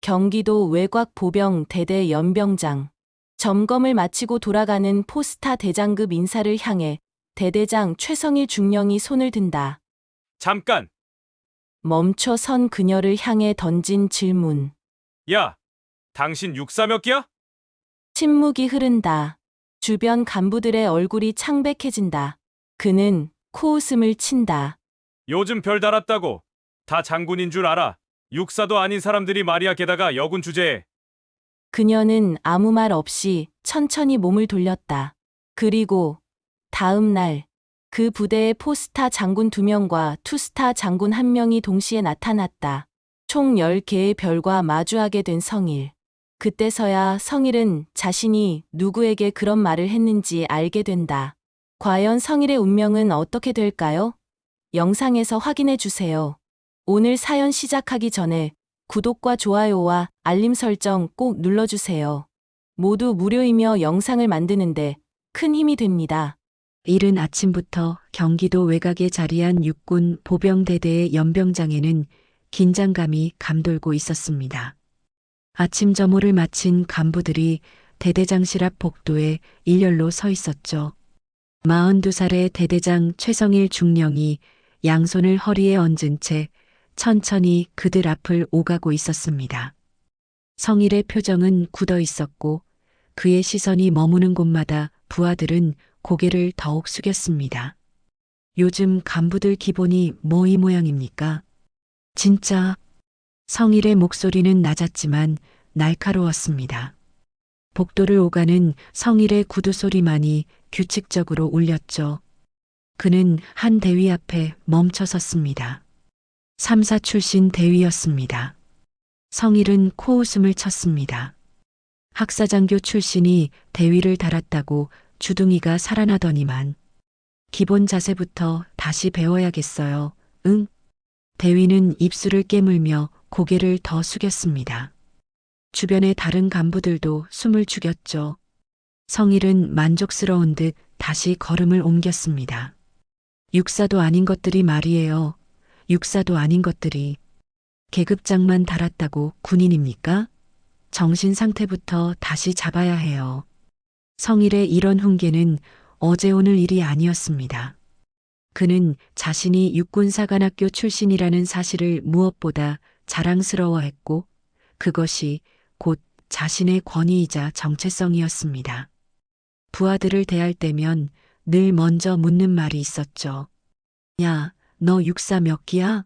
경기도 외곽 보병 대대 연병장. 점검을 마치고 돌아가는 포스타 대장급 인사를 향해 대대장 최성일 중령이 손을 든다. 잠깐! 멈춰 선 그녀를 향해 던진 질문. 야! 당신 육사 몇 기야? 침묵이 흐른다. 주변 간부들의 얼굴이 창백해진다. 그는 코웃음을 친다. 요즘 별 달았다고. 다 장군인 줄 알아. 육사도 아닌 사람들이 말이야. 게다가 여군 주제에. 그녀는 아무 말 없이 천천히 몸을 돌렸다. 그리고 다음 날 그 부대에 포스타 장군 2명과 투스타 장군 1명이 동시에 나타났다. 총 10개의 별과 마주하게 된 성일. 그때서야 성일은 자신이 누구에게 그런 말을 했는지 알게 된다. 과연 성일의 운명은 어떻게 될까요? 영상에서 확인해 주세요. 오늘 사연 시작하기 전에 구독과 좋아요와 알림 설정 꼭 눌러주세요. 모두 무료이며 영상을 만드는데 큰 힘이 됩니다. 이른 아침부터 경기도 외곽에 자리한 육군 보병대대의 연병장에는 긴장감이 감돌고 있었습니다. 아침 점호를 마친 간부들이 대대장실 앞 복도에 일렬로 서 있었죠. 42살의 대대장 최성일 중령이 양손을 허리에 얹은 채 천천히 그들 앞을 오가고 있었습니다. 성일의 표정은 굳어 있었고 그의 시선이 머무는 곳마다 부하들은 고개를 더욱 숙였습니다. 요즘 간부들 기본이 뭐 이 모양입니까? 진짜. 성일의 목소리는 낮았지만 날카로웠습니다. 복도를 오가는 성일의 구두 소리만이 규칙적으로 울렸죠. 그는 한 대위 앞에 멈춰 섰습니다. 3사 출신 대위였습니다. 성일은 코웃음을 쳤습니다. 학사장교 출신이 대위를 달았다고 주둥이가 살아나더니만. 기본 자세부터 다시 배워야겠어요. 응? 대위는 입술을 깨물며 고개를 더 숙였습니다. 주변의 다른 간부들도 숨을 죽였죠. 성일은 만족스러운 듯 다시 걸음을 옮겼습니다. 육사도 아닌 것들이 말이에요. 육사도 아닌 것들이. 계급장만 달았다고 군인입니까? 정신 상태부터 다시 잡아야 해요. 성일의 이런 훈계는 어제 오늘 일이 아니었습니다. 그는 자신이 육군사관학교 출신이라는 사실을 무엇보다 자랑스러워했고 그것이 곧 자신의 권위이자 정체성이었습니다. 부하들을 대할 때면 늘 먼저 묻는 말이 있었죠. 야, 너 육사 몇 기야?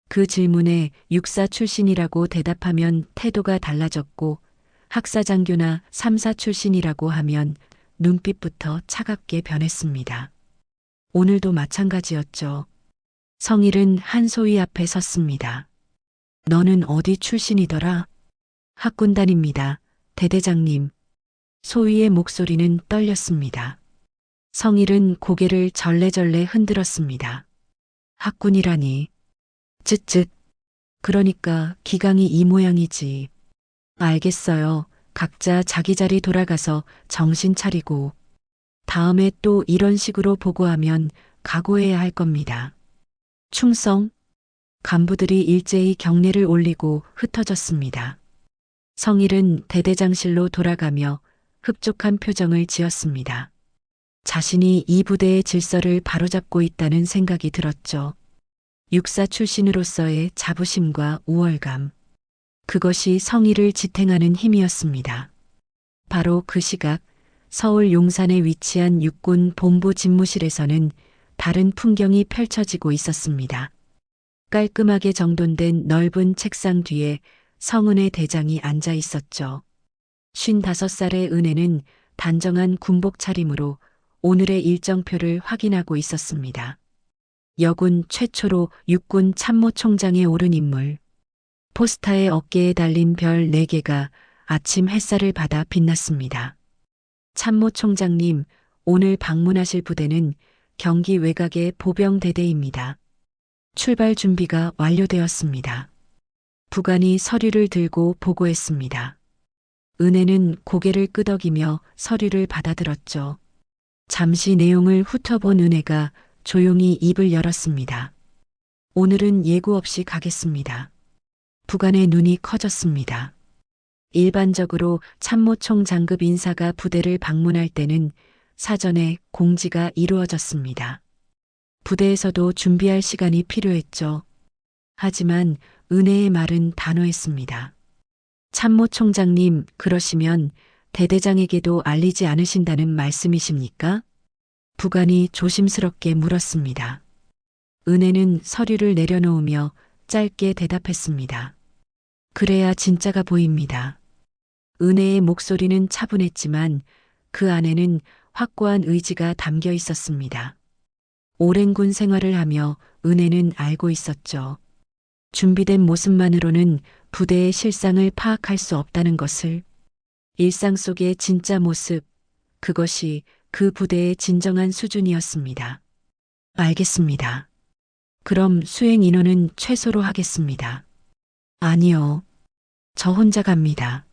그 질문에 육사 출신이라고 대답하면 태도가 달라졌고 학사장교나 3사 출신이라고 하면 눈빛부터 차갑게 변했습니다. 오늘도 마찬가지였죠. 성일은 한 소위 앞에 섰습니다. 너는 어디 출신이더라? 학군단입니다. 대대장님. 소위의 목소리는 떨렸습니다. 성일은 고개를 절레절레 흔들었습니다. 학군이라니. 쯧쯧. 그러니까 기강이 이 모양이지. 알겠어요. 각자 자기 자리 돌아가서 정신 차리고. 다음에 또 이런 식으로 보고하면 각오해야 할 겁니다. 충성. 간부들이 일제히 경례를 올리고 흩어졌습니다. 성일은 대대장실로 돌아가며 흡족한 표정을 지었습니다. 자신이 이 부대의 질서를 바로잡고 있다는 생각이 들었죠. 육사 출신으로서의 자부심과 우월감. 그것이 성일을 지탱하는 힘이었습니다. 바로 그 시각 서울 용산에 위치한 육군 본부 집무실에서는 다른 풍경이 펼쳐지고 있었습니다. 깔끔하게 정돈된 넓은 책상 뒤에 성은의 대장이 앉아 있었죠. 55살의 은혜는 단정한 군복 차림으로 오늘의 일정표를 확인하고 있었습니다. 여군 최초로 육군 참모총장에 오른 인물. 포스타의 어깨에 달린 별 4개가 아침 햇살을 받아 빛났습니다. 참모총장님, 오늘 방문하실 부대는 경기 외곽의 보병대대입니다. 출발 준비가 완료되었습니다. 부관이 서류를 들고 보고했습니다. 은혜는 고개를 끄덕이며 서류를 받아들었죠. 잠시 내용을 훑어본 은혜가 조용히 입을 열었습니다. 오늘은 예고 없이 가겠습니다. 부관의 눈이 커졌습니다. 일반적으로 참모총 장급 인사가 부대를 방문할 때는 사전에 공지가 이루어졌습니다. 부대에서도 준비할 시간이 필요했죠. 하지만 은혜의 말은 단호했습니다. 참모총장님, 그러시면 대대장에게도 알리지 않으신다는 말씀이십니까? 부관이 조심스럽게 물었습니다. 은혜는 서류를 내려놓으며 짧게 대답했습니다. 그래야 진짜가 보입니다. 은혜의 목소리는 차분했지만 그 안에는 확고한 의지가 담겨 있었습니다. 오랜 군 생활을 하며 은혜는 알고 있었죠. 준비된 모습만으로는 부대의 실상을 파악할 수 없다는 것을. 일상 속의 진짜 모습, 그것이 그 부대의 진정한 수준이었습니다. 알겠습니다. 그럼 수행 인원은 최소로 하겠습니다. 아니요. 저 혼자 갑니다.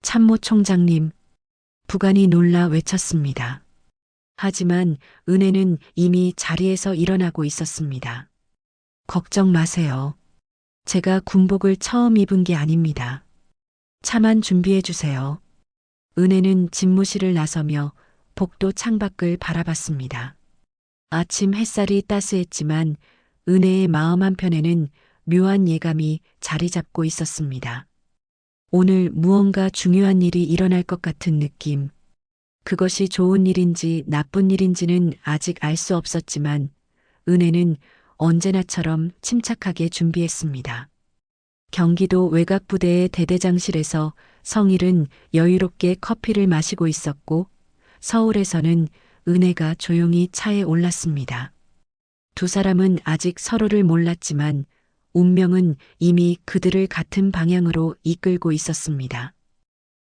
참모총장님, 부관이 놀라 외쳤습니다. 하지만 은혜는 이미 자리에서 일어나고 있었습니다. 걱정 마세요. 제가 군복을 처음 입은 게 아닙니다. 차만 준비해 주세요. 은혜는 집무실을 나서며 복도 창밖을 바라봤습니다. 아침 햇살이 따스했지만 은혜의 마음 한편에는 묘한 예감이 자리 잡고 있었습니다. 오늘 무언가 중요한 일이 일어날 것 같은 느낌. 그것이 좋은 일인지 나쁜 일인지는 아직 알 수 없었지만 은혜는 언제나처럼 침착하게 준비했습니다. 경기도 외곽부대의 대대장실에서 성일은 여유롭게 커피를 마시고 있었고 서울에서는 은혜가 조용히 차에 올랐습니다. 두 사람은 아직 서로를 몰랐지만 운명은 이미 그들을 같은 방향으로 이끌고 있었습니다.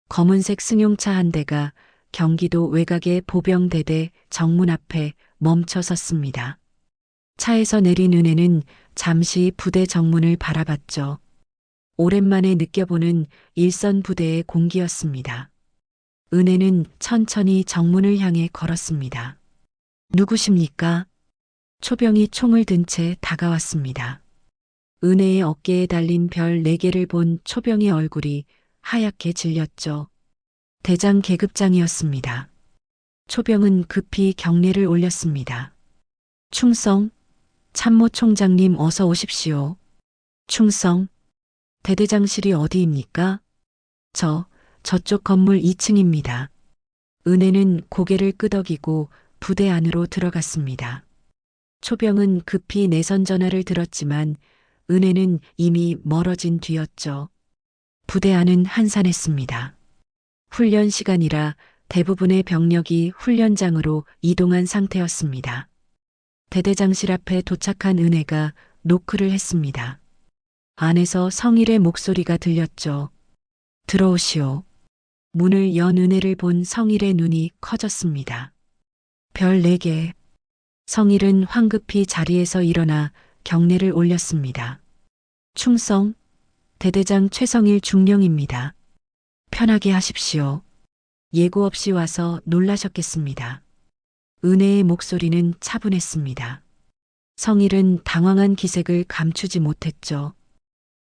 검은색 승용차 한 대가 경기도 외곽의 보병대대 정문 앞에 멈춰 섰습니다. 차에서 내린 은혜는 잠시 부대 정문을 바라봤죠. 오랜만에 느껴보는 일선 부대의 공기였습니다. 은혜는 천천히 정문을 향해 걸었습니다. 누구십니까? 초병이 총을 든 채 다가왔습니다. 은혜의 어깨에 달린 별 4개를 본 초병의 얼굴이 하얗게 질렸죠. 대장 계급장이었습니다. 초병은 급히 경례를 올렸습니다. 충성, 참모총장님 어서 오십시오. 충성, 대대장실이 어디입니까? 저쪽 건물 2층입니다. 은혜는 고개를 끄덕이고 부대 안으로 들어갔습니다. 초병은 급히 내선 전화를 들었지만 은혜는 이미 멀어진 뒤였죠. 부대 안은 한산했습니다. 훈련 시간이라 대부분의 병력이 훈련장으로 이동한 상태였습니다. 대대장실 앞에 도착한 은혜가 노크를 했습니다. 안에서 성일의 목소리가 들렸죠. 들어오시오. 문을 연 은혜를 본 성일의 눈이 커졌습니다. 별 4개. 성일은 황급히 자리에서 일어나 경례를 올렸습니다. 충성, 대대장 최성일 중령입니다. 편하게 하십시오. 예고 없이 와서 놀라셨겠습니다. 은혜의 목소리는 차분했습니다. 성일은 당황한 기색을 감추지 못했죠.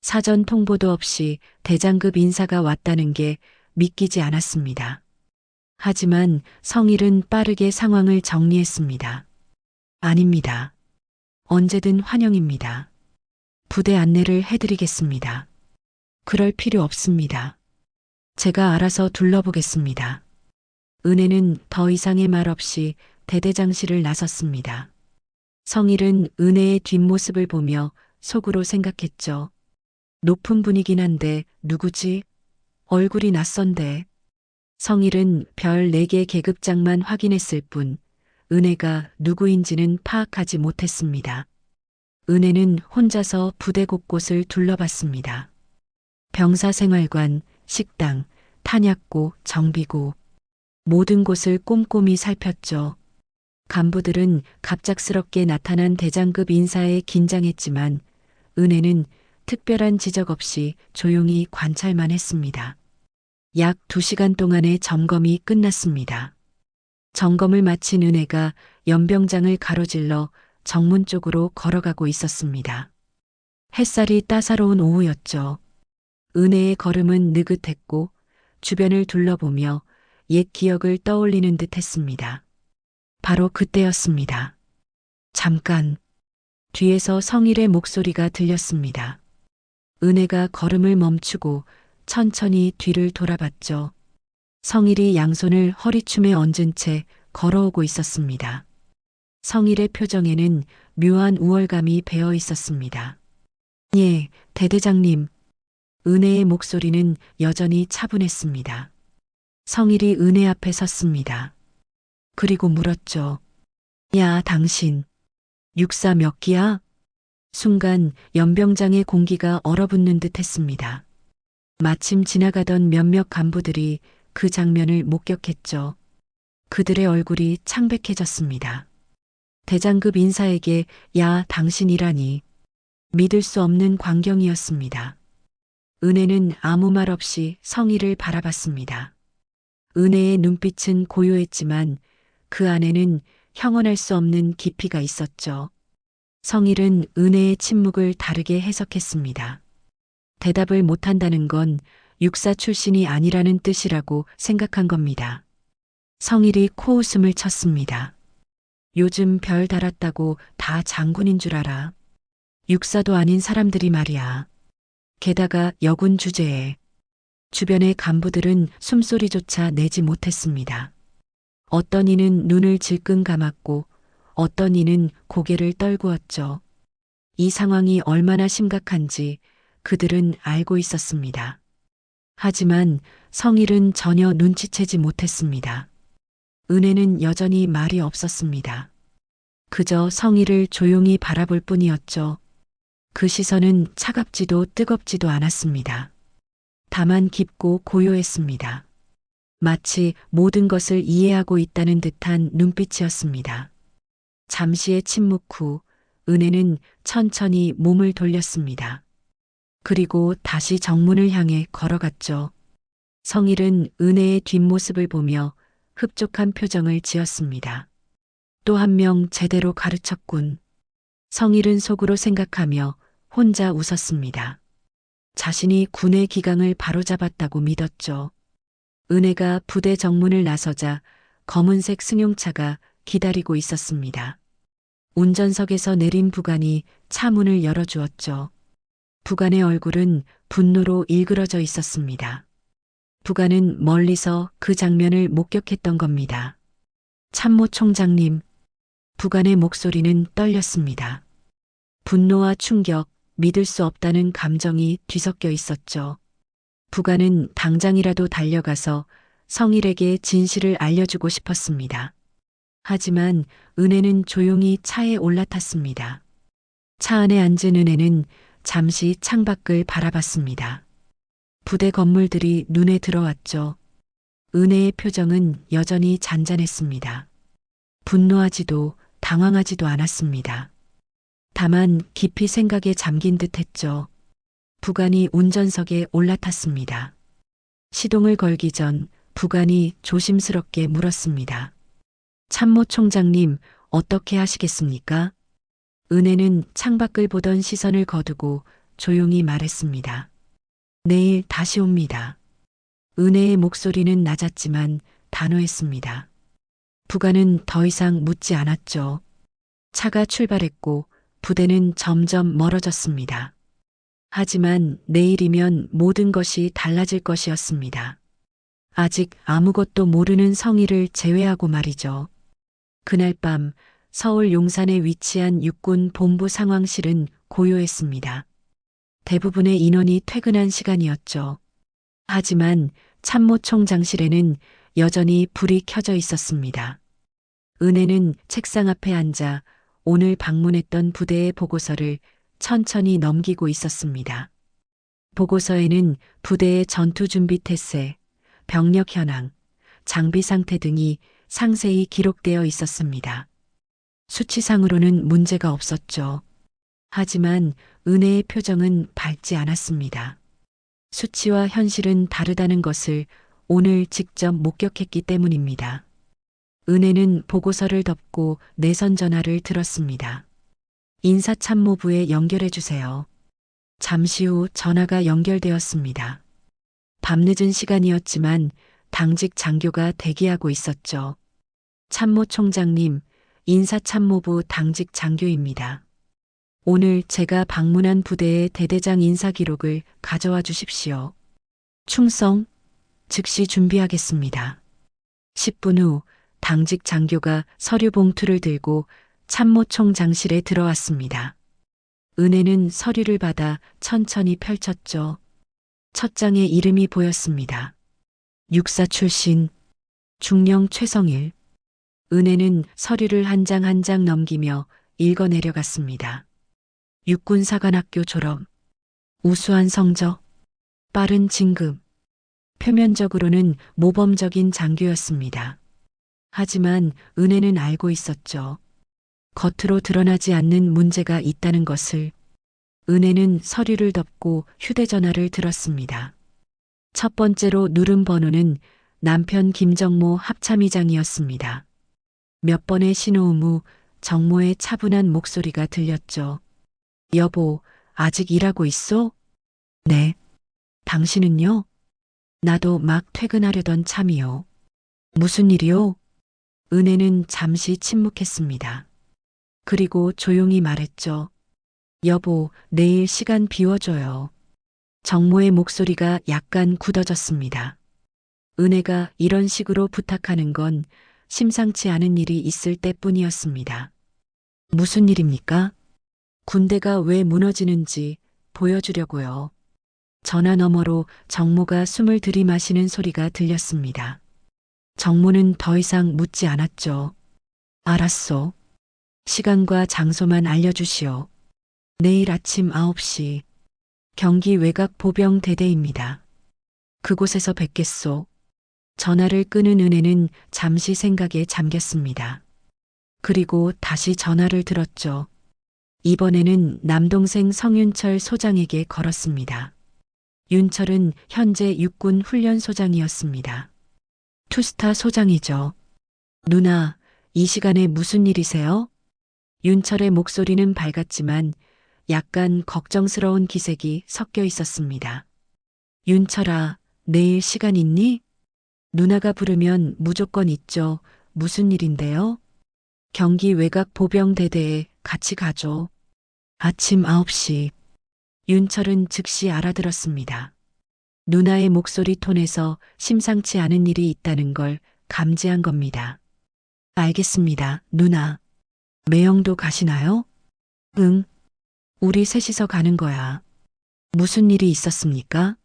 사전 통보도 없이 대장급 인사가 왔다는 게 믿기지 않았습니다. 하지만 성일은 빠르게 상황을 정리했습니다. 아닙니다. 언제든 환영입니다. 부대 안내를 해드리겠습니다. 그럴 필요 없습니다. 제가 알아서 둘러보겠습니다. 은혜는 더 이상의 말 없이 대대장실을 나섰습니다. 성일은 은혜의 뒷모습을 보며 속으로 생각했죠. 높은 분이긴 한데 누구지? 얼굴이 낯선데. 성일은 별 4개 계급장만 확인했을 뿐 은혜가 누구인지는 파악하지 못했습니다. 은혜는 혼자서 부대 곳곳을 둘러봤습니다. 병사생활관, 식당, 탄약고, 정비고 모든 곳을 꼼꼼히 살폈죠. 간부들은 갑작스럽게 나타난 대장급 인사에 긴장했지만 은혜는 특별한 지적 없이 조용히 관찰만 했습니다. 약 2시간 동안의 점검이 끝났습니다. 점검을 마친 은혜가 연병장을 가로질러 정문 쪽으로 걸어가고 있었습니다. 햇살이 따사로운 오후였죠. 은혜의 걸음은 느긋했고 주변을 둘러보며 옛 기억을 떠올리는 듯 했습니다. 바로 그때였습니다. 잠깐, 뒤에서 성일의 목소리가 들렸습니다. 은혜가 걸음을 멈추고 천천히 뒤를 돌아봤죠. 성일이 양손을 허리춤에 얹은 채 걸어오고 있었습니다. 성일의 표정에는 묘한 우월감이 배어 있었습니다. 예, 대대장님. 은혜의 목소리는 여전히 차분했습니다. 성일이 은혜 앞에 섰습니다. 그리고 물었죠. 야, 당신. 육사 몇 기야? 순간 연병장의 공기가 얼어붙는 듯 했습니다. 마침 지나가던 몇몇 간부들이 그 장면을 목격했죠. 그들의 얼굴이 창백해졌습니다. 대장급 인사에게 야, 당신이라니. 믿을 수 없는 광경이었습니다. 은혜는 아무 말 없이 성일을 바라봤습니다. 은혜의 눈빛은 고요했지만 그 안에는 형언할 수 없는 깊이가 있었죠. 성일은 은혜의 침묵을 다르게 해석했습니다. 대답을 못한다는 건 육사 출신이 아니라는 뜻이라고 생각한 겁니다. 성일이 코웃음을 쳤습니다. 요즘 별 달았다고 다 장군인 줄 알아. 육사도 아닌 사람들이 말이야. 게다가 여군 주제에. 주변의 간부들은 숨소리조차 내지 못했습니다. 어떤 이는 눈을 질끈 감았고 어떤 이는 고개를 떨구었죠. 이 상황이 얼마나 심각한지 그들은 알고 있었습니다. 하지만 성일은 전혀 눈치채지 못했습니다. 은혜는 여전히 말이 없었습니다. 그저 성일을 조용히 바라볼 뿐이었죠. 그 시선은 차갑지도 뜨겁지도 않았습니다. 다만 깊고 고요했습니다. 마치 모든 것을 이해하고 있다는 듯한 눈빛이었습니다. 잠시의 침묵 후 은혜는 천천히 몸을 돌렸습니다. 그리고 다시 정문을 향해 걸어갔죠. 성일은 은혜의 뒷모습을 보며 흡족한 표정을 지었습니다. 또 한 명 제대로 가르쳤군. 성일은 속으로 생각하며 혼자 웃었습니다. 자신이 군의 기강을 바로잡았다고 믿었죠. 은혜가 부대 정문을 나서자 검은색 승용차가 기다리고 있었습니다. 운전석에서 내린 부관이 차 문을 열어주었죠. 부관의 얼굴은 분노로 일그러져 있었습니다. 부관은 멀리서 그 장면을 목격했던 겁니다. 참모 총장님. 부관의 목소리는 떨렸습니다. 분노와 충격, 믿을 수 없다는 감정이 뒤섞여 있었죠. 부관은 당장이라도 달려가서 성일에게 진실을 알려주고 싶었습니다. 하지만 은혜는 조용히 차에 올라탔습니다. 차 안에 앉은 은혜는 잠시 창밖을 바라봤습니다. 부대 건물들이 눈에 들어왔죠. 은혜의 표정은 여전히 잔잔했습니다. 분노하지도 당황하지도 않았습니다. 다만 깊이 생각에 잠긴 듯 했죠. 부관이 운전석에 올라탔습니다. 시동을 걸기 전 부관이 조심스럽게 물었습니다. 참모 총장님, 어떻게 하시겠습니까? 은혜는 창밖을 보던 시선을 거두고 조용히 말했습니다. 내일 다시 옵니다. 은혜의 목소리는 낮았지만 단호했습니다. 부관은 더 이상 묻지 않았죠. 차가 출발했고 부대는 점점 멀어졌습니다. 하지만 내일이면 모든 것이 달라질 것이었습니다. 아직 아무것도 모르는 성일을 제외하고 말이죠. 그날 밤 서울 용산에 위치한 육군 본부 상황실은 고요했습니다. 대부분의 인원이 퇴근한 시간이었죠. 하지만 참모총장실에는 여전히 불이 켜져 있었습니다. 은혜는 책상 앞에 앉아 오늘 방문했던 부대의 보고서를 천천히 넘기고 있었습니다. 보고서에는 부대의 전투 준비 태세, 병력 현황, 장비 상태 등이 상세히 기록되어 있었습니다. 수치상으로는 문제가 없었죠. 하지만 은혜의 표정은 밝지 않았습니다. 수치와 현실은 다르다는 것을 오늘 직접 목격했기 때문입니다. 은혜는 보고서를 덮고 내선 전화를 들었습니다. 인사참모부에 연결해 주세요. 잠시 후 전화가 연결되었습니다. 밤늦은 시간이었지만 당직 장교가 대기하고 있었죠. 참모총장님, 인사참모부 당직 장교입니다. 오늘 제가 방문한 부대의 대대장 인사 기록을 가져와 주십시오. 충성, 즉시 준비하겠습니다. 10분 후 당직 장교가 서류 봉투를 들고 참모총장실에 들어왔습니다. 은혜는 서류를 받아 천천히 펼쳤죠. 첫 장에 이름이 보였습니다. 육사 출신 중령 최성일. 은혜는 서류를 한 장 한 장 넘기며 읽어 내려갔습니다. 육군사관학교 졸업, 우수한 성적, 빠른 진급. 표면적으로는 모범적인 장교였습니다. 하지만 은혜는 알고 있었죠. 겉으로 드러나지 않는 문제가 있다는 것을. 은혜는 서류를 덮고 휴대전화를 들었습니다. 첫 번째로 누른 번호는 남편 김정모 합참의장이었습니다. 몇 번의 신호음 후 정모의 차분한 목소리가 들렸죠. 여보, 아직 일하고 있어? 네. 당신은요? 나도 막 퇴근하려던 참이요. 무슨 일이요? 은혜는 잠시 침묵했습니다. 그리고 조용히 말했죠. 여보, 내일 시간 비워줘요. 정모의 목소리가 약간 굳어졌습니다. 은혜가 이런 식으로 부탁하는 건 심상치 않은 일이 있을 때뿐이었습니다. 무슨 일입니까? 군대가 왜 무너지는지 보여주려고요. 전화 너머로 정모가 숨을 들이마시는 소리가 들렸습니다. 정모는 더 이상 묻지 않았죠. 알았소. 시간과 장소만 알려주시오. 내일 아침 9시. 경기 외곽 보병 대대입니다. 그곳에서 뵙겠소. 전화를 끄는 은혜는 잠시 생각에 잠겼습니다. 그리고 다시 전화를 들었죠. 이번에는 남동생 성윤철 소장에게 걸었습니다. 윤철은 현재 육군 훈련소장이었습니다. 투스타 소장이죠. 누나, 이 시간에 무슨 일이세요? 윤철의 목소리는 밝았지만 약간 걱정스러운 기색이 섞여 있었습니다. 윤철아, 내일 시간 있니? 누나가 부르면 무조건 있죠. 무슨 일인데요? 경기 외곽 보병대대에 같이 가죠. 아침 9시. 윤철은 즉시 알아들었습니다. 누나의 목소리 톤에서 심상치 않은 일이 있다는 걸 감지한 겁니다. 알겠습니다, 누나. 매형도 가시나요? 응. 우리 셋이서 가는 거야. 무슨 일이 있었습니까?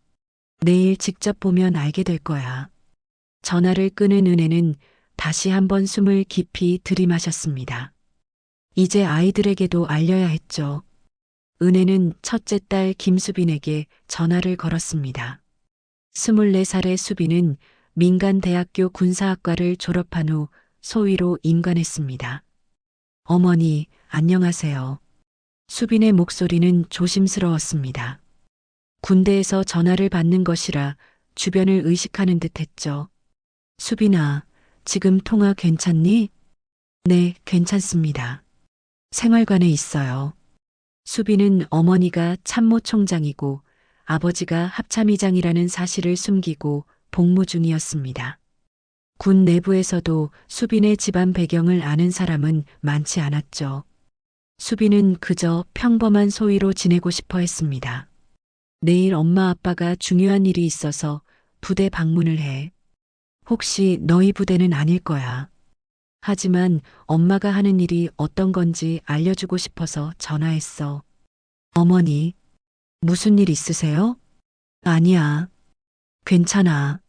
내일 직접 보면 알게 될 거야. 전화를 끄는 은혜는 다시 한번 숨을 깊이 들이마셨습니다. 이제 아이들에게도 알려야 했죠. 은혜는 첫째 딸 김수빈에게 전화를 걸었습니다. 24살의 수빈은 민간대학교 군사학과를 졸업한 후 소위로 임관했습니다. 어머니, 안녕하세요. 수빈의 목소리는 조심스러웠습니다. 군대에서 전화를 받는 것이라 주변을 의식하는 듯 했죠. 수빈아, 지금 통화 괜찮니? 네, 괜찮습니다. 생활관에 있어요. 수빈은 어머니가 참모총장이고 아버지가 합참의장이라는 사실을 숨기고 복무 중이었습니다. 군 내부에서도 수빈의 집안 배경을 아는 사람은 많지 않았죠. 수빈은 그저 평범한 소위로 지내고 싶어 했습니다. 내일 엄마 아빠가 중요한 일이 있어서 부대 방문을 해. 혹시 너희 부대는 아닐 거야. 하지만 엄마가 하는 일이 어떤 건지 알려주고 싶어서 전화했어. 어머니, 무슨 일 있으세요? 아니야. 괜찮아.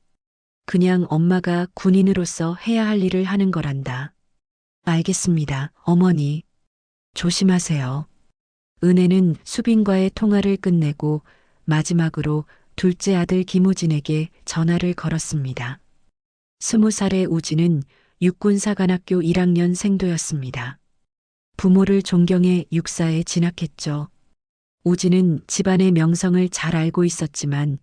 그냥 엄마가 군인으로서 해야 할 일을 하는 거란다. 알겠습니다, 어머니. 조심하세요. 은혜는 수빈과의 통화를 끝내고 마지막으로 둘째 아들 김우진에게 전화를 걸었습니다. 20살의 우진은 육군사관학교 1학년 생도였습니다. 부모를 존경해 육사에 진학했죠. 우진은 집안의 명성을 잘 알고 있었지만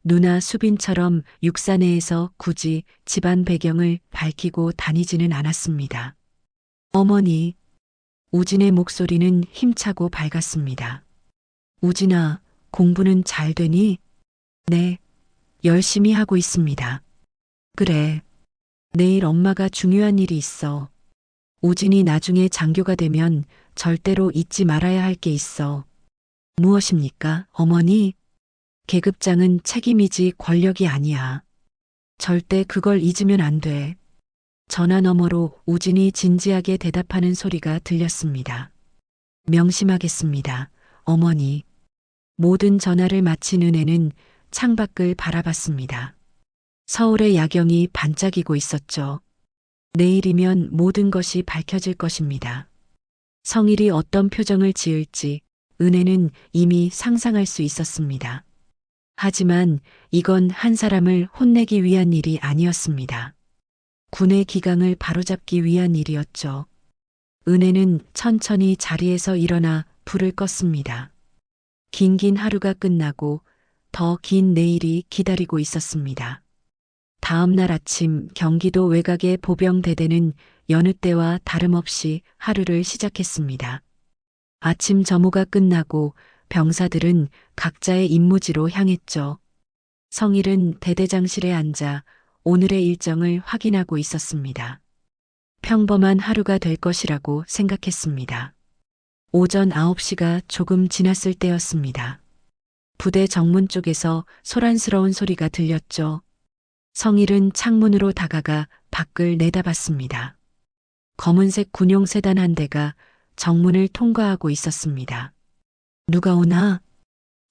누나 수빈처럼 육사 내에서 굳이 집안 배경을 밝히고 다니지는 않았습니다. 어머니, 우진의 목소리는 힘차고 밝았습니다. 우진아, 공부는 잘 되니? 네, 열심히 하고 있습니다. 그래, 내일 엄마가 중요한 일이 있어. 우진이 나중에 장교가 되면 절대로 잊지 말아야 할 게 있어. 무엇입니까, 어머니? 계급장은 책임이지 권력이 아니야. 절대 그걸 잊으면 안 돼. 전화 너머로 우진이 진지하게 대답하는 소리가 들렸습니다. 명심하겠습니다, 어머니. 모든 전화를 마친 은혜는 창밖을 바라봤습니다. 서울의 야경이 반짝이고 있었죠. 내일이면 모든 것이 밝혀질 것입니다. 성일이 어떤 표정을 지을지 은혜는 이미 상상할 수 있었습니다. 하지만 이건 한 사람을 혼내기 위한 일이 아니었습니다. 군의 기강을 바로잡기 위한 일이었죠. 은혜는 천천히 자리에서 일어나 불을 껐습니다. 긴긴 하루가 끝나고 더 긴 내일이 기다리고 있었습니다. 다음 날 아침 경기도 외곽의 보병대대는 여느 때와 다름없이 하루를 시작했습니다. 아침 점호가 끝나고 병사들은 각자의 임무지로 향했죠. 성일은 대대장실에 앉아 오늘의 일정을 확인하고 있었습니다. 평범한 하루가 될 것이라고 생각했습니다. 오전 9시가 조금 지났을 때였습니다. 부대 정문 쪽에서 소란스러운 소리가 들렸죠. 성일은 창문으로 다가가 밖을 내다봤습니다. 검은색 군용 세단 한 대가 정문을 통과하고 있었습니다. 누가 오나?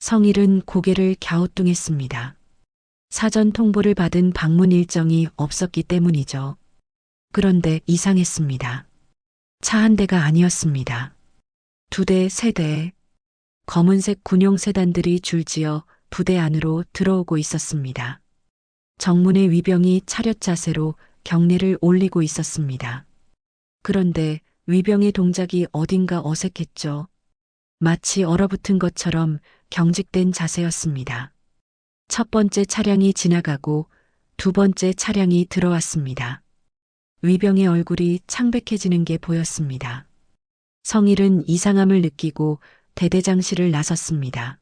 성일은 고개를 갸우뚱했습니다. 사전 통보를 받은 방문 일정이 없었기 때문이죠. 그런데 이상했습니다. 차 한 대가 아니었습니다. 2대, 3대. 검은색 군용 세단들이 줄지어 부대 안으로 들어오고 있었습니다. 정문의 위병이 차렷 자세로 경례를 올리고 있었습니다. 그런데 위병의 동작이 어딘가 어색했죠. 마치 얼어붙은 것처럼 경직된 자세였습니다. 첫 번째 차량이 지나가고 두 번째 차량이 들어왔습니다. 위병의 얼굴이 창백해지는 게 보였습니다. 성일은 이상함을 느끼고 대대장실을 나섰습니다.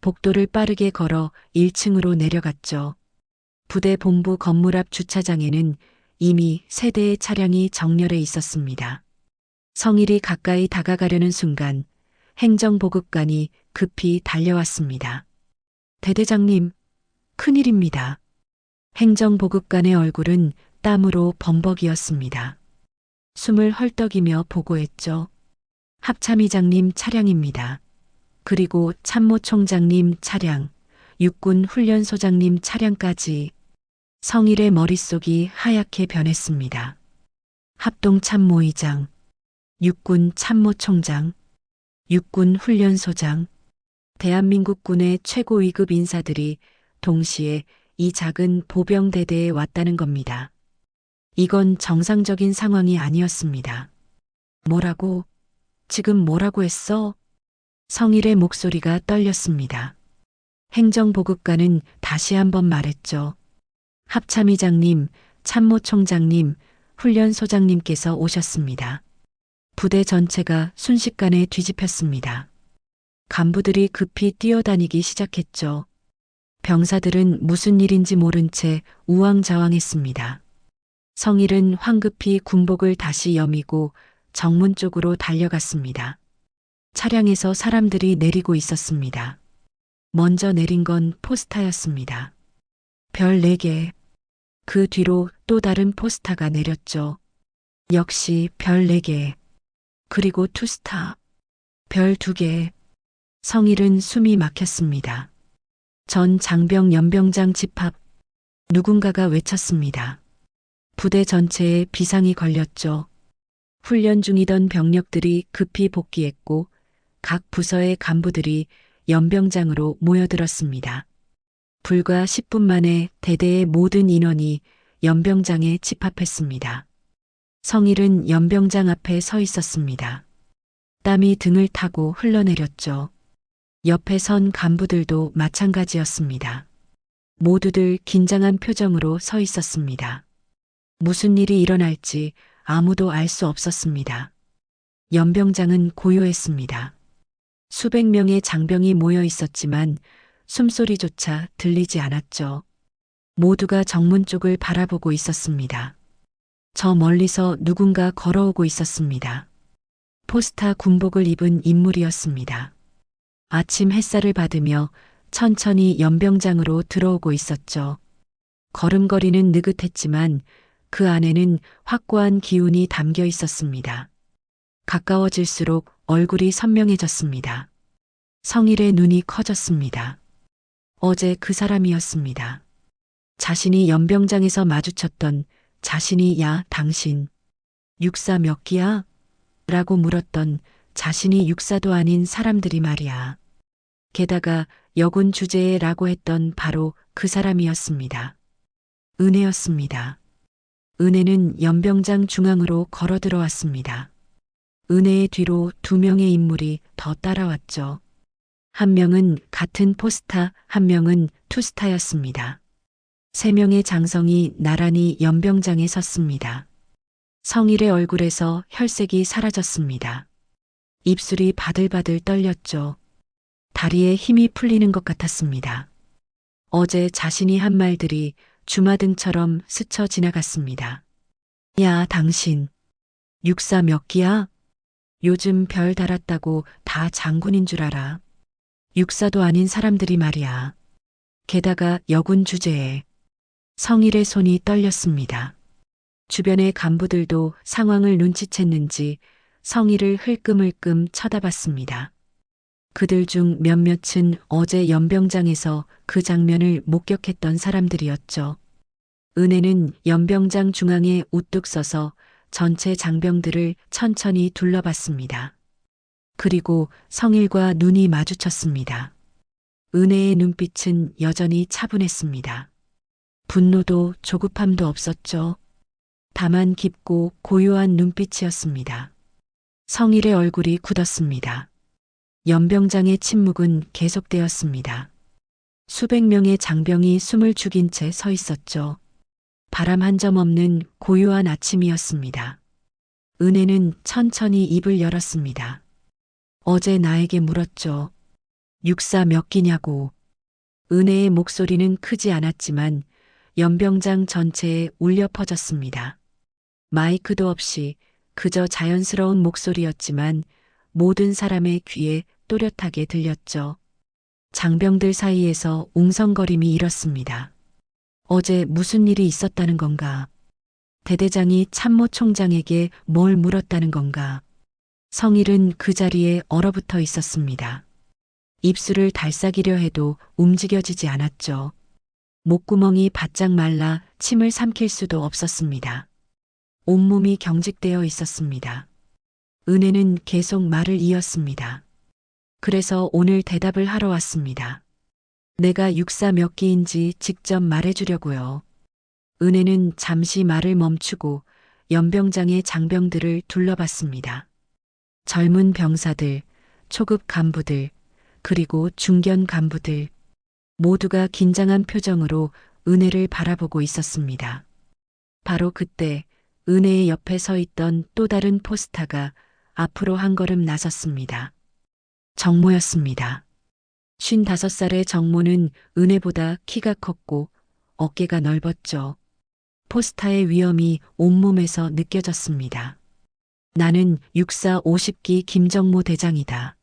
복도를 빠르게 걸어 1층으로 내려갔죠. 부대 본부 건물 앞 주차장에는 이미 3대의 차량이 정렬해 있었습니다. 성일이 가까이 다가가려는 순간 행정보급관이 급히 달려왔습니다. 대대장님, 큰일입니다. 행정보급관의 얼굴은 땀으로 범벅이었습니다. 숨을 헐떡이며 보고했죠. 합참의장님 차량입니다. 그리고 참모총장님 차량, 육군 훈련소장님 차량까지. 성일의 머릿속이 하얗게 변했습니다. 합동참모의장, 육군 참모총장, 육군 훈련소장, 대한민국 군의 최고 위급 인사들이 동시에 이 작은 보병대대에 왔다는 겁니다. 이건 정상적인 상황이 아니었습니다. 뭐라고? 지금 뭐라고 했어? 성일의 목소리가 떨렸습니다. 행정보급관은 다시 한번 말했죠. 합참의장님, 참모총장님, 훈련소장님께서 오셨습니다. 부대 전체가 순식간에 뒤집혔습니다. 간부들이 급히 뛰어다니기 시작했죠. 병사들은 무슨 일인지 모른 채 우왕좌왕했습니다. 성일은 황급히 군복을 다시 여미고 정문 쪽으로 달려갔습니다. 차량에서 사람들이 내리고 있었습니다. 먼저 내린 건 포스타였습니다. 별 4개. 그 뒤로 또 다른 포스타가 내렸죠. 역시 별 4개. 그리고 투스타. 별 2개. 성일은 숨이 막혔습니다. 전 장병 연병장 집 앞. 누군가가 외쳤습니다. 부대 전체에 비상이 걸렸죠. 훈련 중이던 병력들이 급히 복귀했고 각 부서의 간부들이 연병장으로 모여들었습니다. 불과 10분 만에 대대의 모든 인원이 연병장에 집합했습니다. 성일은 연병장 앞에 서 있었습니다. 땀이 등을 타고 흘러내렸죠. 옆에 선 간부들도 마찬가지였습니다. 모두들 긴장한 표정으로 서 있었습니다. 무슨 일이 일어날지 아무도 알 수 없었습니다. 연병장은 고요했습니다. 수백 명의 장병이 모여 있었지만 숨소리조차 들리지 않았죠. 모두가 정문 쪽을 바라보고 있었습니다. 저 멀리서 누군가 걸어오고 있었습니다. 포스타 군복을 입은 인물이었습니다. 아침 햇살을 받으며 천천히 연병장으로 들어오고 있었죠. 걸음걸이는 느긋했지만 그 안에는 확고한 기운이 담겨 있었습니다. 가까워질수록 얼굴이 선명해졌습니다. 성일의 눈이 커졌습니다. 어제 그 사람이었습니다. 자신이 연병장에서 마주쳤던 자신이 야, 당신, 육사 몇 기야? 라고 물었던 자신이 육사도 아닌 사람들이 말이야. 게다가 여군 주제라고 했던 바로 그 사람이었습니다. 은혜였습니다. 은혜는 연병장 중앙으로 걸어 들어왔습니다. 은혜의 뒤로 두 명의 인물이 더 따라왔죠. 한 명은 같은 포스타, 한 명은 투스타였습니다. 세 명의 장성이 나란히 연병장에 섰습니다. 성일의 얼굴에서 혈색이 사라졌습니다. 입술이 바들바들 떨렸죠. 다리에 힘이 풀리는 것 같았습니다. 어제 자신이 한 말들이 주마등처럼 스쳐 지나갔습니다. 야, 당신, 육사 몇 기야? 요즘 별 달았다고 다 장군인 줄 알아. 육사도 아닌 사람들이 말이야. 게다가 여군 주제에. 성일의 손이 떨렸습니다. 주변의 간부들도 상황을 눈치챘는지 성일을 흘끔흘끔 쳐다봤습니다. 그들 중 몇몇은 어제 연병장에서 그 장면을 목격했던 사람들이었죠. 은혜는 연병장 중앙에 우뚝 서서 전체 장병들을 천천히 둘러봤습니다. 그리고 성일과 눈이 마주쳤습니다. 은혜의 눈빛은 여전히 차분했습니다. 분노도 조급함도 없었죠. 다만 깊고 고요한 눈빛이었습니다. 성일의 얼굴이 굳었습니다. 연병장의 침묵은 계속되었습니다. 수백 명의 장병이 숨을 죽인 채 서 있었죠. 바람 한 점 없는 고요한 아침이었습니다. 은혜는 천천히 입을 열었습니다. 어제 나에게 물었죠. 육사 몇 기냐고. 은혜의 목소리는 크지 않았지만 연병장 전체에 울려 퍼졌습니다. 마이크도 없이 그저 자연스러운 목소리였지만 모든 사람의 귀에 또렷하게 들렸죠. 장병들 사이에서 웅성거림이 일었습니다. 어제 무슨 일이 있었다는 건가? 대대장이 참모총장에게 뭘 물었다는 건가? 성일은 그 자리에 얼어붙어 있었습니다. 입술을 달싹이려 해도 움직여지지 않았죠. 목구멍이 바짝 말라 침을 삼킬 수도 없었습니다. 온몸이 경직되어 있었습니다. 은혜는 계속 말을 이었습니다. 그래서 오늘 대답을 하러 왔습니다. 내가 육사 몇 기인지 직접 말해주려고요. 은혜는 잠시 말을 멈추고 연병장의 장병들을 둘러봤습니다. 젊은 병사들, 초급 간부들, 그리고 중견 간부들, 모두가 긴장한 표정으로 은혜를 바라보고 있었습니다. 바로 그때 은혜의 옆에 서 있던 또 다른 포스타가 앞으로 한 걸음 나섰습니다. 정모였습니다. 55살의 정모는 은혜보다 키가 컸고 어깨가 넓었죠. 포스타의 위엄이 온몸에서 느껴졌습니다. 나는 육사 50기 김정모 대장이다.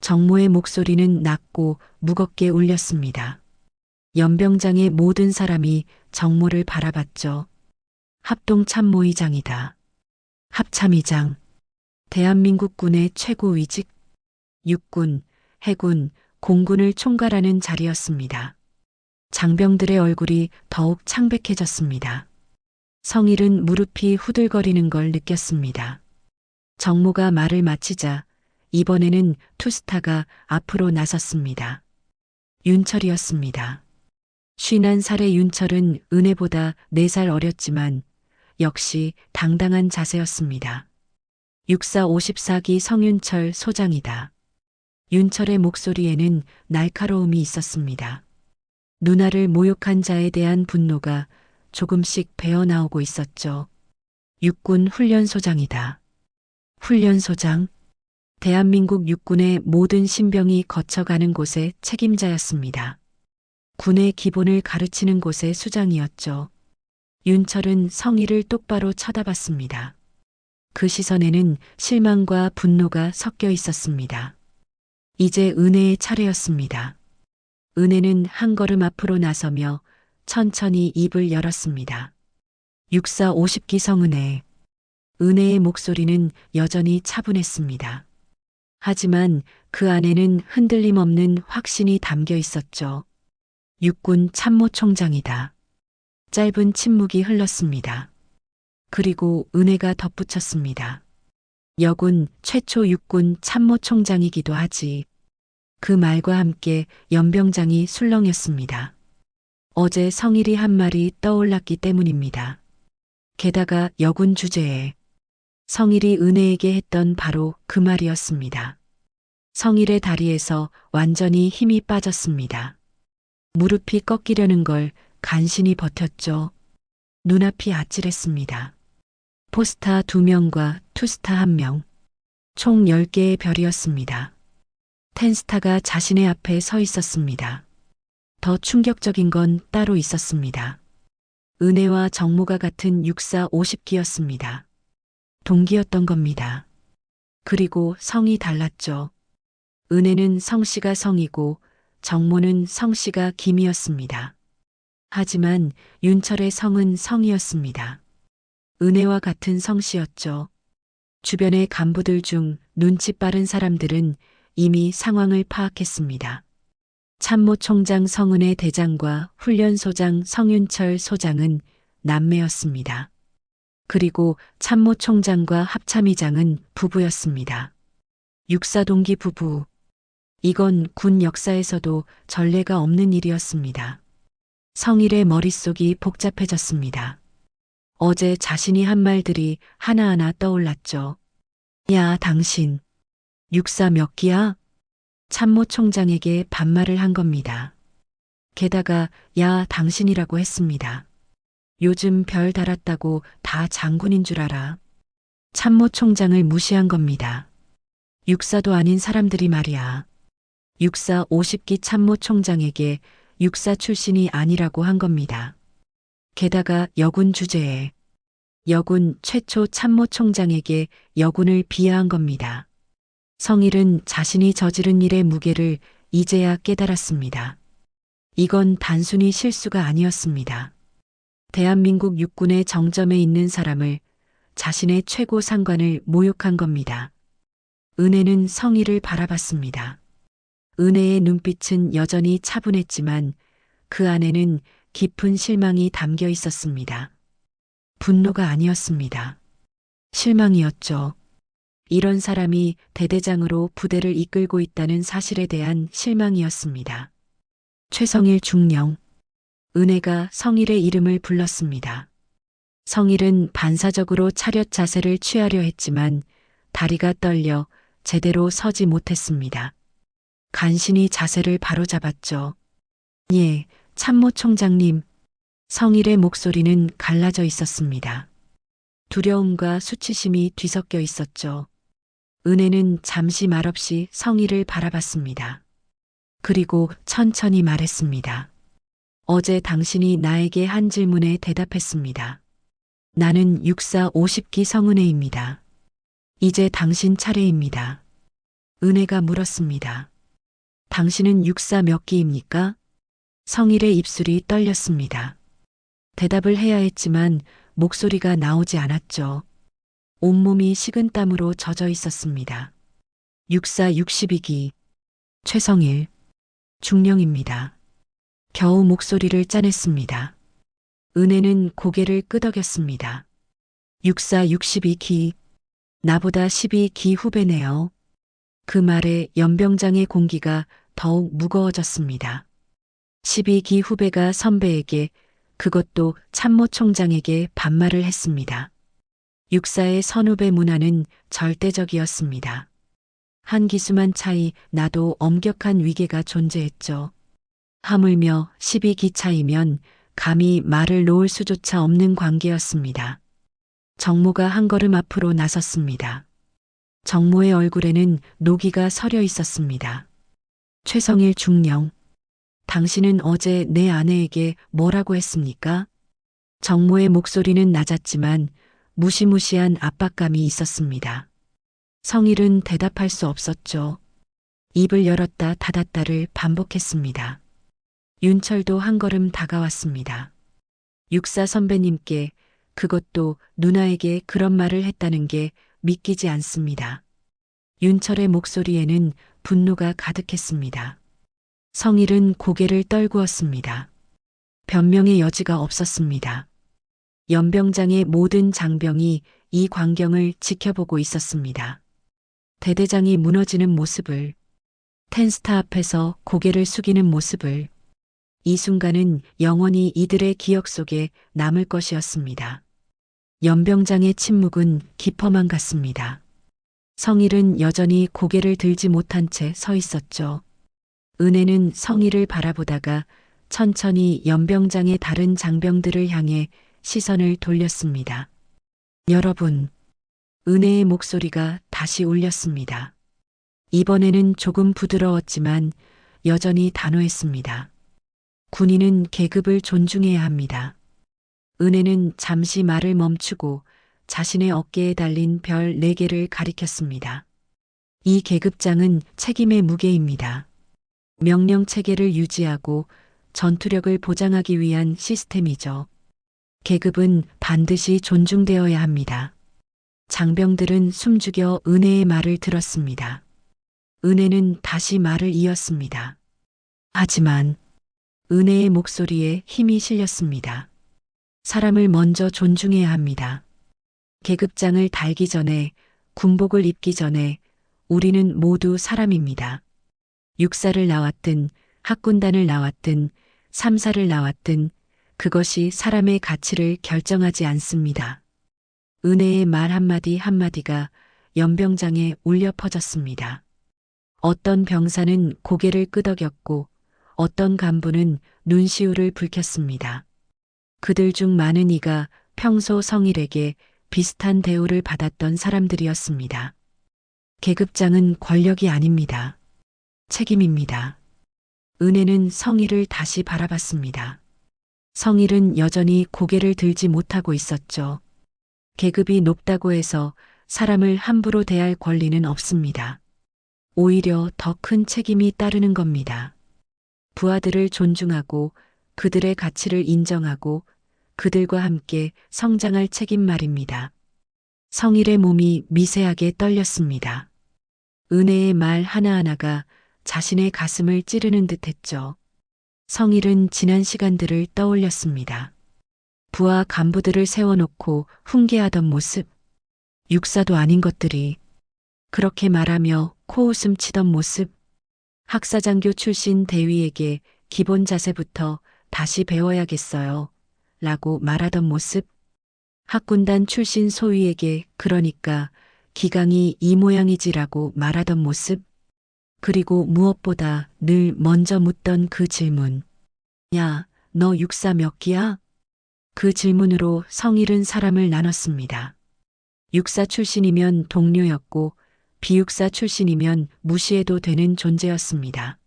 정모의 목소리는 낮고 무겁게 울렸습니다. 연병장의 모든 사람이 정모를 바라봤죠. 합동참모의장이다. 합참의장. 대한민국 군의 최고위직. 육군, 해군, 공군을 총괄하는 자리였습니다. 장병들의 얼굴이 더욱 창백해졌습니다. 성일은 무릎이 후들거리는 걸 느꼈습니다. 정모가 말을 마치자 이번에는 투스타가 앞으로 나섰습니다. 윤철이었습니다. 51살의 윤철은 은혜보다 4살 어렸지만 역시 당당한 자세였습니다. 육사 54기 성윤철 소장이다. 윤철의 목소리에는 날카로움이 있었습니다. 누나를 모욕한 자에 대한 분노가 조금씩 배어나오고 있었죠. 육군 훈련소장이다. 훈련소장? 대한민국 육군의 모든 신병이 거쳐가는 곳의 책임자였습니다. 군의 기본을 가르치는 곳의 수장이었죠. 윤철은 성희를 똑바로 쳐다봤습니다. 그 시선에는 실망과 분노가 섞여 있었습니다. 이제 은혜의 차례였습니다. 은혜는 한 걸음 앞으로 나서며 천천히 입을 열었습니다. 육사 50기 성은혜. 은혜의 목소리는 여전히 차분했습니다. 하지만 그 안에는 흔들림 없는 확신이 담겨 있었죠. 육군 참모총장이다. 짧은 침묵이 흘렀습니다. 그리고 은혜가 덧붙였습니다. 여군 최초 육군 참모총장이기도 하지. 그 말과 함께 연병장이 술렁였습니다. 어제 성일이 한 말이 떠올랐기 때문입니다. 게다가 여군 주제에 성일이 은혜에게 했던 바로 그 말이었습니다. 성일의 다리에서 완전히 힘이 빠졌습니다. 무릎이 꺾이려는 걸 간신히 버텼죠. 눈앞이 아찔했습니다. 포스타 2명과 투스타 1명. 총 10개의 별이었습니다. 텐스타가 자신의 앞에 서 있었습니다. 더 충격적인 건 따로 있었습니다. 은혜와 정모가 같은 육사 50기였습니다. 동기였던 겁니다. 그리고 성이 달랐죠. 은혜는 성씨가 성이고 정모는 성씨가 김이었습니다. 하지만 윤철의 성은 성이었습니다. 은혜와 같은 성씨였죠. 주변의 간부들 중 눈치 빠른 사람들은 이미 상황을 파악했습니다. 참모총장 성은혜 대장과 훈련소장 성윤철 소장은 남매였습니다. 그리고 참모총장과 합참의장은 부부였습니다. 육사동기 부부. 이건 군 역사에서도 전례가 없는 일이었습니다. 성일의 머릿속이 복잡해졌습니다. 어제 자신이 한 말들이 하나하나 떠올랐죠. 야, 당신. 육사 몇 기야? 참모총장에게 반말을 한 겁니다. 게다가 야, 당신이라고 했습니다. 요즘 별 달았다고 다 장군인 줄 알아. 참모총장을 무시한 겁니다. 육사도 아닌 사람들이 말이야. 육사 50기 참모총장에게 육사 출신이 아니라고 한 겁니다. 게다가 여군 주제에 여군 최초 참모총장에게 여군을 비하한 겁니다. 성일은 자신이 저지른 일의 무게를 이제야 깨달았습니다. 이건 단순히 실수가 아니었습니다. 대한민국 육군의 정점에 있는 사람을, 자신의 최고 상관을 모욕한 겁니다. 은혜는 성일을 바라봤습니다. 은혜의 눈빛은 여전히 차분했지만 그 안에는 깊은 실망이 담겨 있었습니다. 분노가 아니었습니다. 실망이었죠. 이런 사람이 대대장으로 부대를 이끌고 있다는 사실에 대한 실망이었습니다. 최성일 중령. 은혜가 성일의 이름을 불렀습니다. 성일은 반사적으로 차렷 자세를 취하려 했지만 다리가 떨려 제대로 서지 못했습니다. 간신히 자세를 바로잡았죠. 예, 참모총장님. 성일의 목소리는 갈라져 있었습니다. 두려움과 수치심이 뒤섞여 있었죠. 은혜는 잠시 말없이 성일을 바라봤습니다. 그리고 천천히 말했습니다. 어제 당신이 나에게 한 질문에 대답했습니다. 나는 육사 50기 성은혜입니다. 이제 당신 차례입니다. 은혜가 물었습니다. 당신은 육사 몇 기입니까? 성일의 입술이 떨렸습니다. 대답을 해야 했지만 목소리가 나오지 않았죠. 온몸이 식은땀으로 젖어 있었습니다. 육사 62기. 최성일. 중령입니다. 겨우 목소리를 짜냈습니다. 은혜는 고개를 끄덕였습니다. 육사 62기. 나보다 12기 후배네요. 그 말에 연병장의 공기가 더욱 무거워졌습니다. 12기 후배가 선배에게, 그것도 참모총장에게 반말을 했습니다. 육사의 선후배 문화는 절대적이었습니다. 한 기수만 차이 나도 엄격한 위계가 존재했죠. 하물며 12기 차이면 감히 말을 놓을 수조차 없는 관계였습니다. 정모가 한 걸음 앞으로 나섰습니다. 정모의 얼굴에는 노기가 서려 있었습니다. 최성일 중령. 당신은 어제 내 아내에게 뭐라고 했습니까? 정모의 목소리는 낮았지만 무시무시한 압박감이 있었습니다. 성일은 대답할 수 없었죠. 입을 열었다 닫았다를 반복했습니다. 윤철도 한 걸음 다가왔습니다. 육사 선배님께, 그것도 누나에게 그런 말을 했다는 게 믿기지 않습니다. 윤철의 목소리에는 분노가 가득했습니다. 성일은 고개를 떨구었습니다. 변명의 여지가 없었습니다. 연병장의 모든 장병이 이 광경을 지켜보고 있었습니다. 대대장이 무너지는 모습을, 텐스타 앞에서 고개를 숙이는 모습을, 이 순간은 영원히 이들의 기억 속에 남을 것이었습니다. 연병장의 침묵은 깊어만 갔습니다. 성일은 여전히 고개를 들지 못한 채 서 있었죠. 은혜는 성일을 바라보다가 천천히 연병장의 다른 장병들을 향해 시선을 돌렸습니다. 여러분, 은혜의 목소리가 다시 울렸습니다. 이번에는 조금 부드러웠지만 여전히 단호했습니다. 군인은 계급을 존중해야 합니다. 은혜는 잠시 말을 멈추고 자신의 어깨에 달린 별 4개를 가리켰습니다. 이 계급장은 책임의 무게입니다. 명령 체계를 유지하고 전투력을 보장하기 위한 시스템이죠. 계급은 반드시 존중되어야 합니다. 장병들은 숨죽여 은혜의 말을 들었습니다. 은혜는 다시 말을 이었습니다. 하지만 은혜의 목소리에 힘이 실렸습니다. 사람을 먼저 존중해야 합니다. 계급장을 달기 전에, 군복을 입기 전에 우리는 모두 사람입니다. 육사를 나왔든 학군단을 나왔든 삼사를 나왔든 그것이 사람의 가치를 결정하지 않습니다. 은혜의 말 한마디 한마디가 연병장에 울려 퍼졌습니다. 어떤 병사는 고개를 끄덕였고 어떤 간부는 눈시울을 붉혔습니다. 그들 중 많은 이가 평소 성일에게 비슷한 대우를 받았던 사람들이었습니다. 계급장은 권력이 아닙니다. 책임입니다. 은혜는 성일을 다시 바라봤습니다. 성일은 여전히 고개를 들지 못하고 있었죠. 계급이 높다고 해서 사람을 함부로 대할 권리는 없습니다. 오히려 더 큰 책임이 따르는 겁니다. 부하들을 존중하고 그들의 가치를 인정하고 그들과 함께 성장할 책임 말입니다. 성일의 몸이 미세하게 떨렸습니다. 은혜의 말 하나하나가 자신의 가슴을 찌르는 듯했죠. 성일은 지난 시간들을 떠올렸습니다. 부하 간부들을 세워놓고 훈계하던 모습, 육사도 아닌 것들이 그렇게 말하며 코웃음 치던 모습, 학사장교 출신 대위에게 기본 자세부터 다시 배워야겠어요 라고 말하던 모습, 학군단 출신 소위에게 그러니까 기강이 이 모양이지라고 말하던 모습, 그리고 무엇보다 늘 먼저 묻던 그 질문. 야, 너 육사 몇 기야? 그 질문으로 성일은 사람을 나눴습니다. 육사 출신이면 동료였고 비육사 출신이면 무시해도 되는 존재였습니다.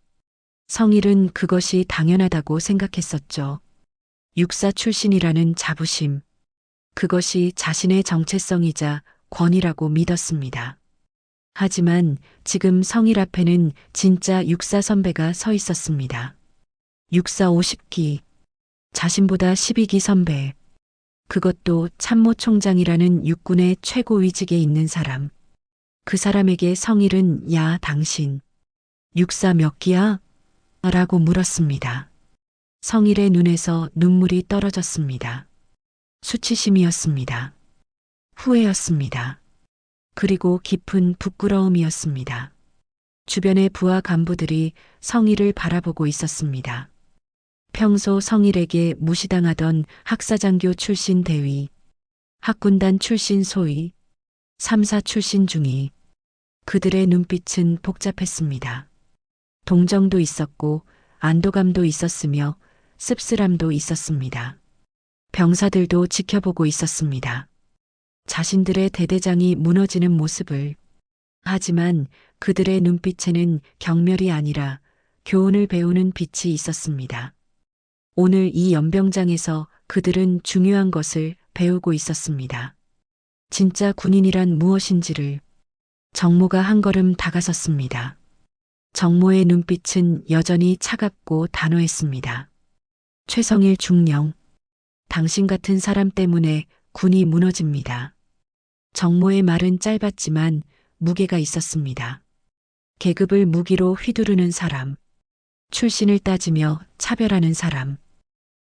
성일은 그것이 당연하다고 생각했었죠. 육사 출신이라는 자부심. 그것이 자신의 정체성이자 권위라고 믿었습니다. 하지만 지금 성일 앞에는 진짜 육사 선배가 서 있었습니다. 육사 50기, 자신보다 12기 선배. 그것도 참모총장이라는 육군의 최고위직에 있는 사람. 그 사람에게 성일은 야, 당신, 육사 몇 기야? 라고 물었습니다. 성일의 눈에서 눈물이 떨어졌습니다. 수치심이었습니다. 후회였습니다. 그리고 깊은 부끄러움이었습니다. 주변의 부하 간부들이 성일을 바라보고 있었습니다. 평소 성일에게 무시당하던 학사장교 출신 대위, 학군단 출신 소위, 삼사 출신 중위, 그들의 눈빛은 복잡했습니다. 동정도 있었고 안도감도 있었으며 씁쓸함도 있었습니다. 병사들도 지켜보고 있었습니다. 자신들의 대대장이 무너지는 모습을, 하지만 그들의 눈빛에는 경멸이 아니라 교훈을 배우는 빛이 있었습니다. 오늘 이 연병장에서 그들은 중요한 것을 배우고 있었습니다. 진짜 군인이란 무엇인지를. 정모가 한 걸음 다가섰습니다. 정모의 눈빛은 여전히 차갑고 단호했습니다. 최성일 중령, 당신 같은 사람 때문에 군이 무너집니다. 정모의 말은 짧았지만 무게가 있었습니다. 계급을 무기로 휘두르는 사람, 출신을 따지며 차별하는 사람,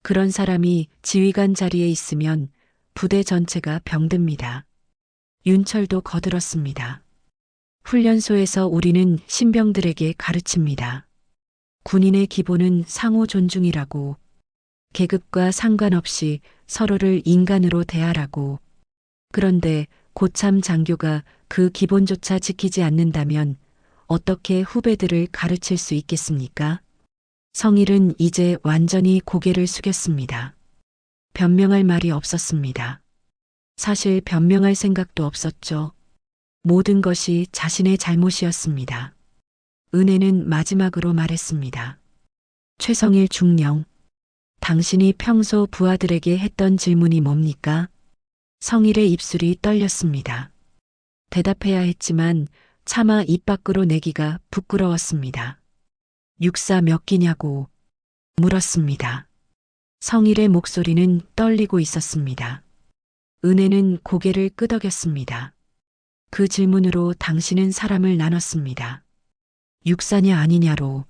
그런 사람이 지휘관 자리에 있으면 부대 전체가 병듭니다. 윤철도 거들었습니다. 훈련소에서 우리는 신병들에게 가르칩니다. 군인의 기본은 상호 존중이라고, 계급과 상관없이 서로를 인간으로 대하라고. 그런데 고참 장교가 그 기본조차 지키지 않는다면 어떻게 후배들을 가르칠 수 있겠습니까? 성일은 이제 완전히 고개를 숙였습니다. 변명할 말이 없었습니다. 사실 변명할 생각도 없었죠. 모든 것이 자신의 잘못이었습니다. 은혜는 마지막으로 말했습니다. 최성일 중령, 당신이 평소 부하들에게 했던 질문이 뭡니까? 성일의 입술이 떨렸습니다. 대답해야 했지만 차마 입 밖으로 내기가 부끄러웠습니다. 육사 몇 기냐고 물었습니다. 성일의 목소리는 떨리고 있었습니다. 은혜는 고개를 끄덕였습니다. 그 질문으로 당신은 사람을 나눴습니다. 육사냐 아니냐로,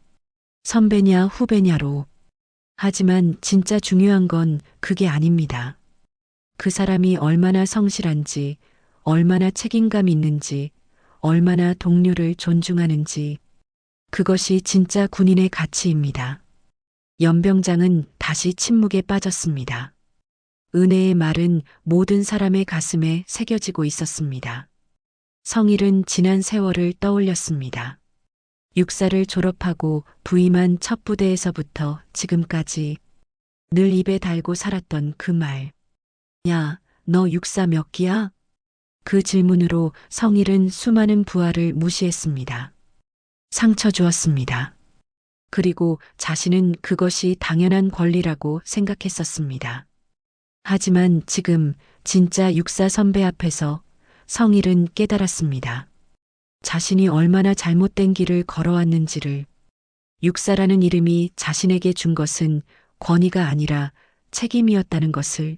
선배냐 후배냐로. 하지만 진짜 중요한 건 그게 아닙니다. 그 사람이 얼마나 성실한지, 얼마나 책임감 있는지, 얼마나 동료를 존중하는지, 그것이 진짜 군인의 가치입니다. 연병장은 다시 침묵에 빠졌습니다. 은혜의 말은 모든 사람의 가슴에 새겨지고 있었습니다. 성일은 지난 세월을 떠올렸습니다. 육사를 졸업하고 부임한 첫 부대에서부터 지금까지 늘 입에 달고 살았던 그 말. 야, 너 육사 몇 기야? 그 질문으로 성일은 수많은 부하를 무시했습니다. 상처 주었습니다. 그리고 자신은 그것이 당연한 권리라고 생각했었습니다. 하지만 지금 진짜 육사 선배 앞에서 성일은 깨달았습니다. 자신이 얼마나 잘못된 길을 걸어왔는지를. 육사라는 이름이 자신에게 준 것은 권위가 아니라 책임이었다는 것을.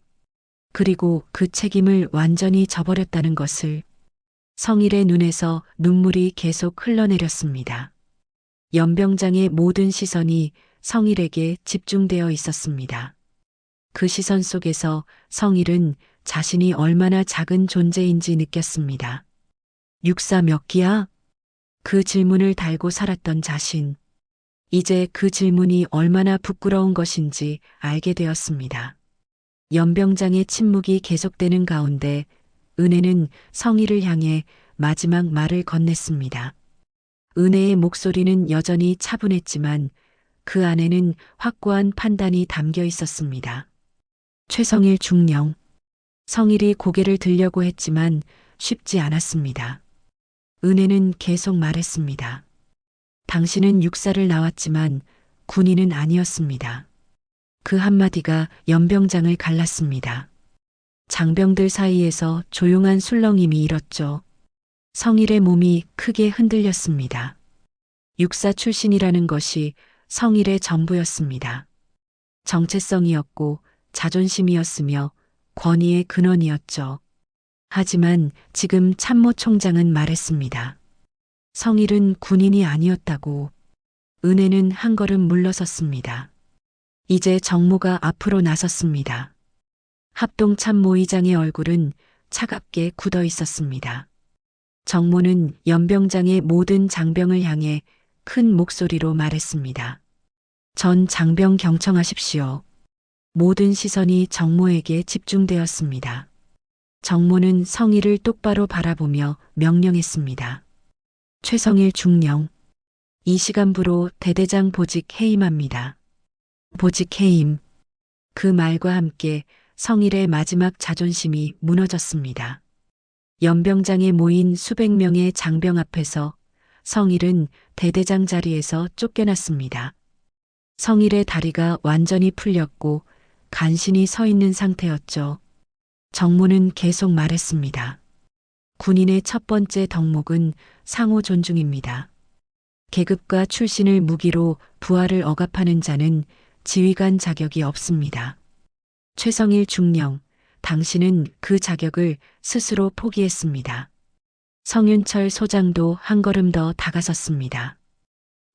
그리고 그 책임을 완전히 저버렸다는 것을. 성일의 눈에서 눈물이 계속 흘러내렸습니다. 연병장의 모든 시선이 성일에게 집중되어 있었습니다. 그 시선 속에서 성일은 자신이 얼마나 작은 존재인지 느꼈습니다. 육사 몇 기야? 그 질문을 달고 살았던 자신. 이제 그 질문이 얼마나 부끄러운 것인지 알게 되었습니다. 연병장의 침묵이 계속되는 가운데 은혜는 성일을 향해 마지막 말을 건넸습니다. 은혜의 목소리는 여전히 차분했지만 그 안에는 확고한 판단이 담겨 있었습니다. 최성일 중령. 성일이 고개를 들려고 했지만 쉽지 않았습니다. 은혜는 계속 말했습니다. 당신은 육사를 나왔지만 군인은 아니었습니다. 그 한마디가 연병장을 갈랐습니다. 장병들 사이에서 조용한 술렁임이 일었죠. 성일의 몸이 크게 흔들렸습니다. 육사 출신이라는 것이 성일의 전부였습니다. 정체성이었고 자존심이었으며 권위의 근원이었죠. 하지만 지금 참모 총장은 말했습니다. 성일은 군인이 아니었다고. 은혜는 한 걸음 물러섰습니다. 이제 정모가 앞으로 나섰습니다. 합동 참모의장의 얼굴은 차갑게 굳어 있었습니다. 정모는 연병장의 모든 장병을 향해 큰 목소리로 말했습니다. 전 장병 경청하십시오. 모든 시선이 정모에게 집중되었습니다. 정모는 성일을 똑바로 바라보며 명령했습니다. 최성일 중령. 이 시간부로 대대장 보직 해임합니다. 보직 해임. 그 말과 함께 성일의 마지막 자존심이 무너졌습니다. 연병장에 모인 수백 명의 장병 앞에서 성일은 대대장 자리에서 쫓겨났습니다. 성일의 다리가 완전히 풀렸고 간신히 서 있는 상태였죠. 정문은 계속 말했습니다. 군인의 첫 번째 덕목은 상호 존중입니다. 계급과 출신을 무기로 부하를 억압하는 자는 지휘관 자격이 없습니다. 최성일 중령, 당신은 그 자격을 스스로 포기했습니다. 성윤철 소장도 한 걸음 더 다가섰습니다.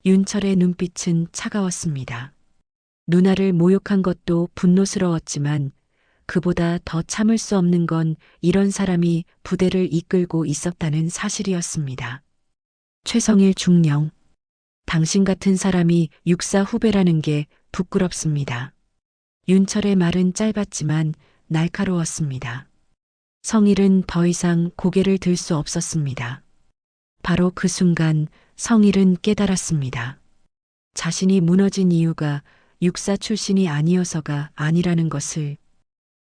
윤철의 눈빛은 차가웠습니다. 누나를 모욕한 것도 분노스러웠지만 그보다 더 참을 수 없는 건 이런 사람이 부대를 이끌고 있었다는 사실이었습니다. 최성일 중령, 당신 같은 사람이 육사 후배라는 게 부끄럽습니다. 윤철의 말은 짧았지만 날카로웠습니다. 성일은 더 이상 고개를 들 수 없었습니다. 바로 그 순간 성일은 깨달았습니다. 자신이 무너진 이유가 육사 출신이 아니어서가 아니라는 것을,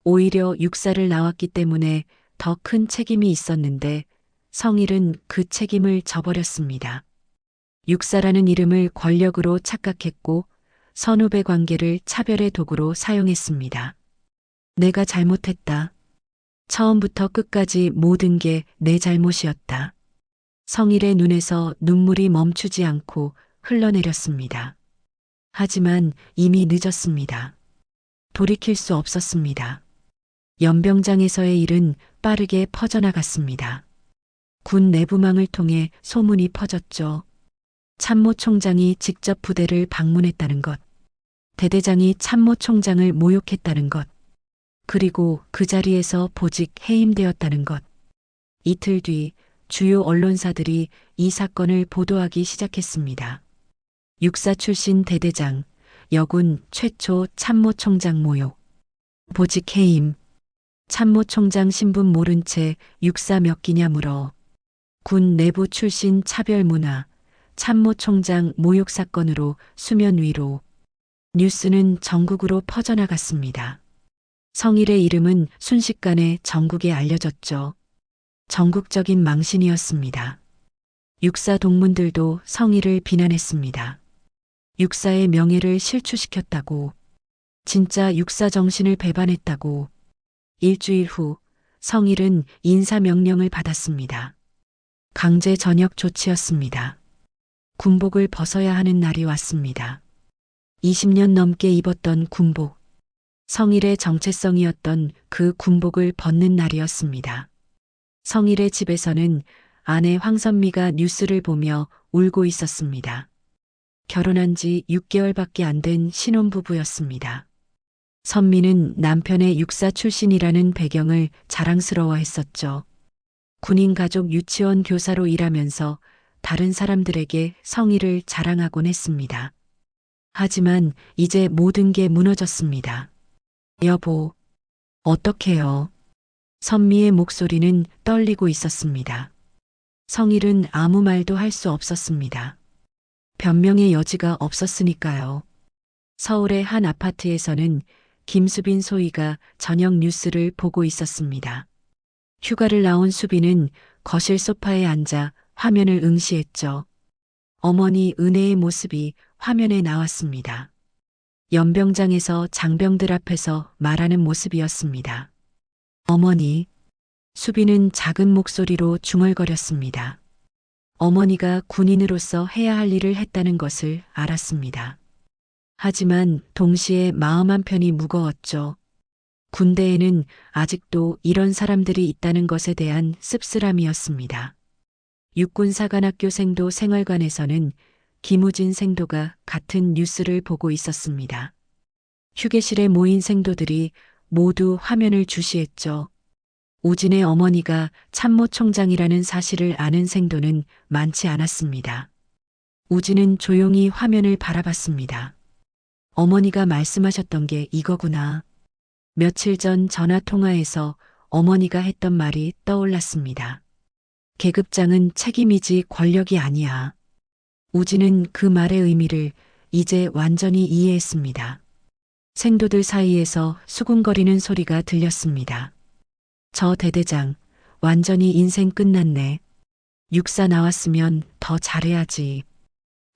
오히려 육사를 나왔기 때문에 더 큰 책임이 있었는데 성일은 그 책임을 져버렸습니다. 육사라는 이름을 권력으로 착각했고 선후배 관계를 차별의 도구로 사용했습니다. 내가 잘못했다. 처음부터 끝까지 모든 게 내 잘못이었다. 성일의 눈에서 눈물이 멈추지 않고 흘러내렸습니다. 하지만 이미 늦었습니다. 돌이킬 수 없었습니다. 연병장에서의 일은 빠르게 퍼져나갔습니다. 군 내부망을 통해 소문이 퍼졌죠. 참모총장이 직접 부대를 방문했다는 것, 대대장이 참모총장을 모욕했다는 것, 그리고 그 자리에서 보직 해임되었다는 것. 이틀 뒤 주요 언론사들이 이 사건을 보도하기 시작했습니다. 육사 출신 대대장, 여군 최초 참모총장 모욕, 보직 해임, 참모총장 신분 모른 채 육사 몇 기냐 물어, 군 내부 출신 차별 문화, 참모총장 모욕 사건으로 수면 위로. 뉴스는 전국으로 퍼져나갔습니다. 성일의 이름은 순식간에 전국에 알려졌죠. 전국적인 망신이었습니다. 육사 동문들도 성일을 비난했습니다. 육사의 명예를 실추시켰다고, 진짜 육사 정신을 배반했다고. 일주일 후 성일은 인사명령을 받았습니다. 강제 전역 조치였습니다. 군복을 벗어야 하는 날이 왔습니다. 20년 넘게 입었던 군복, 성일의 정체성이었던 그 군복을 벗는 날이었습니다. 성일의 집에서는 아내 황선미가 뉴스를 보며 울고 있었습니다. 결혼한 지 6개월밖에 안 된 신혼부부였습니다. 선미는 남편의 육사 출신이라는 배경을 자랑스러워했었죠. 군인 가족 유치원 교사로 일하면서 다른 사람들에게 성일을 자랑하곤 했습니다. 하지만 이제 모든 게 무너졌습니다. 여보, 어떡해요? 선미의 목소리는 떨리고 있었습니다. 성일은 아무 말도 할 수 없었습니다. 변명의 여지가 없었으니까요. 서울의 한 아파트에서는 김수빈 소희가 저녁 뉴스를 보고 있었습니다. 휴가를 나온 수빈은 거실 소파에 앉아 화면을 응시했죠. 어머니 은혜의 모습이 화면에 나왔습니다. 연병장에서 장병들 앞에서 말하는 모습이었습니다. 어머니, 수빈은 작은 목소리로 중얼거렸습니다. 어머니가 군인으로서 해야 할 일을 했다는 것을 알았습니다. 하지만 동시에 마음 한편이 무거웠죠. 군대에는 아직도 이런 사람들이 있다는 것에 대한 씁쓸함이었습니다. 육군사관학교 생활관에서는 김우진 생도가 같은 뉴스를 보고 있었습니다. 휴게실에 모인 생도들이 모두 화면을 주시했죠. 우진의 어머니가 참모총장이라는 사실을 아는 생도는 많지 않았습니다. 우진은 조용히 화면을 바라봤습니다. 어머니가 말씀하셨던 게 이거구나. 며칠 전 전화통화에서 어머니가 했던 말이 떠올랐습니다. 계급장은 책임이지 권력이 아니야. 우진은 그 말의 의미를 이제 완전히 이해했습니다. 생도들 사이에서 수군거리는 소리가 들렸습니다. 저 대대장, 완전히 인생 끝났네. 육사 나왔으면 더 잘해야지.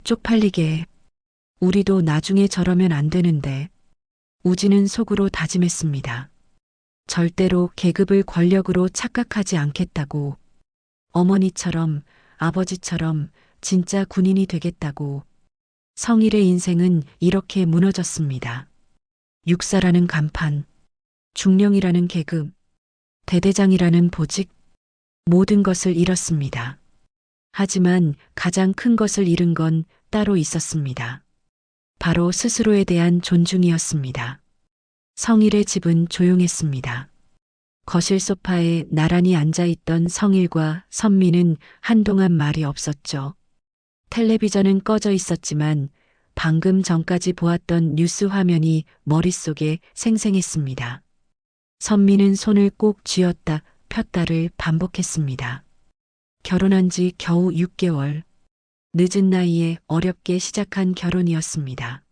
쪽팔리게. 우리도 나중에 저러면 안 되는데. 우진은 속으로 다짐했습니다. 절대로 계급을 권력으로 착각하지 않겠다고. 어머니처럼, 아버지처럼 진짜 군인이 되겠다고. 성일의 인생은 이렇게 무너졌습니다. 육사라는 간판, 중령이라는 계급, 대대장이라는 보직, 모든 것을 잃었습니다. 하지만 가장 큰 것을 잃은 건 따로 있었습니다. 바로 스스로에 대한 존중이었습니다. 성일의 집은 조용했습니다. 거실 소파에 나란히 앉아있던 성일과 선미는 한동안 말이 없었죠. 텔레비전은 꺼져 있었지만 방금 전까지 보았던 뉴스 화면이 머릿속에 생생했습니다. 선미는 손을 꼭 쥐었다 폈다를 반복했습니다. 결혼한 지 겨우 6개월. 늦은 나이에 어렵게 시작한 결혼이었습니다.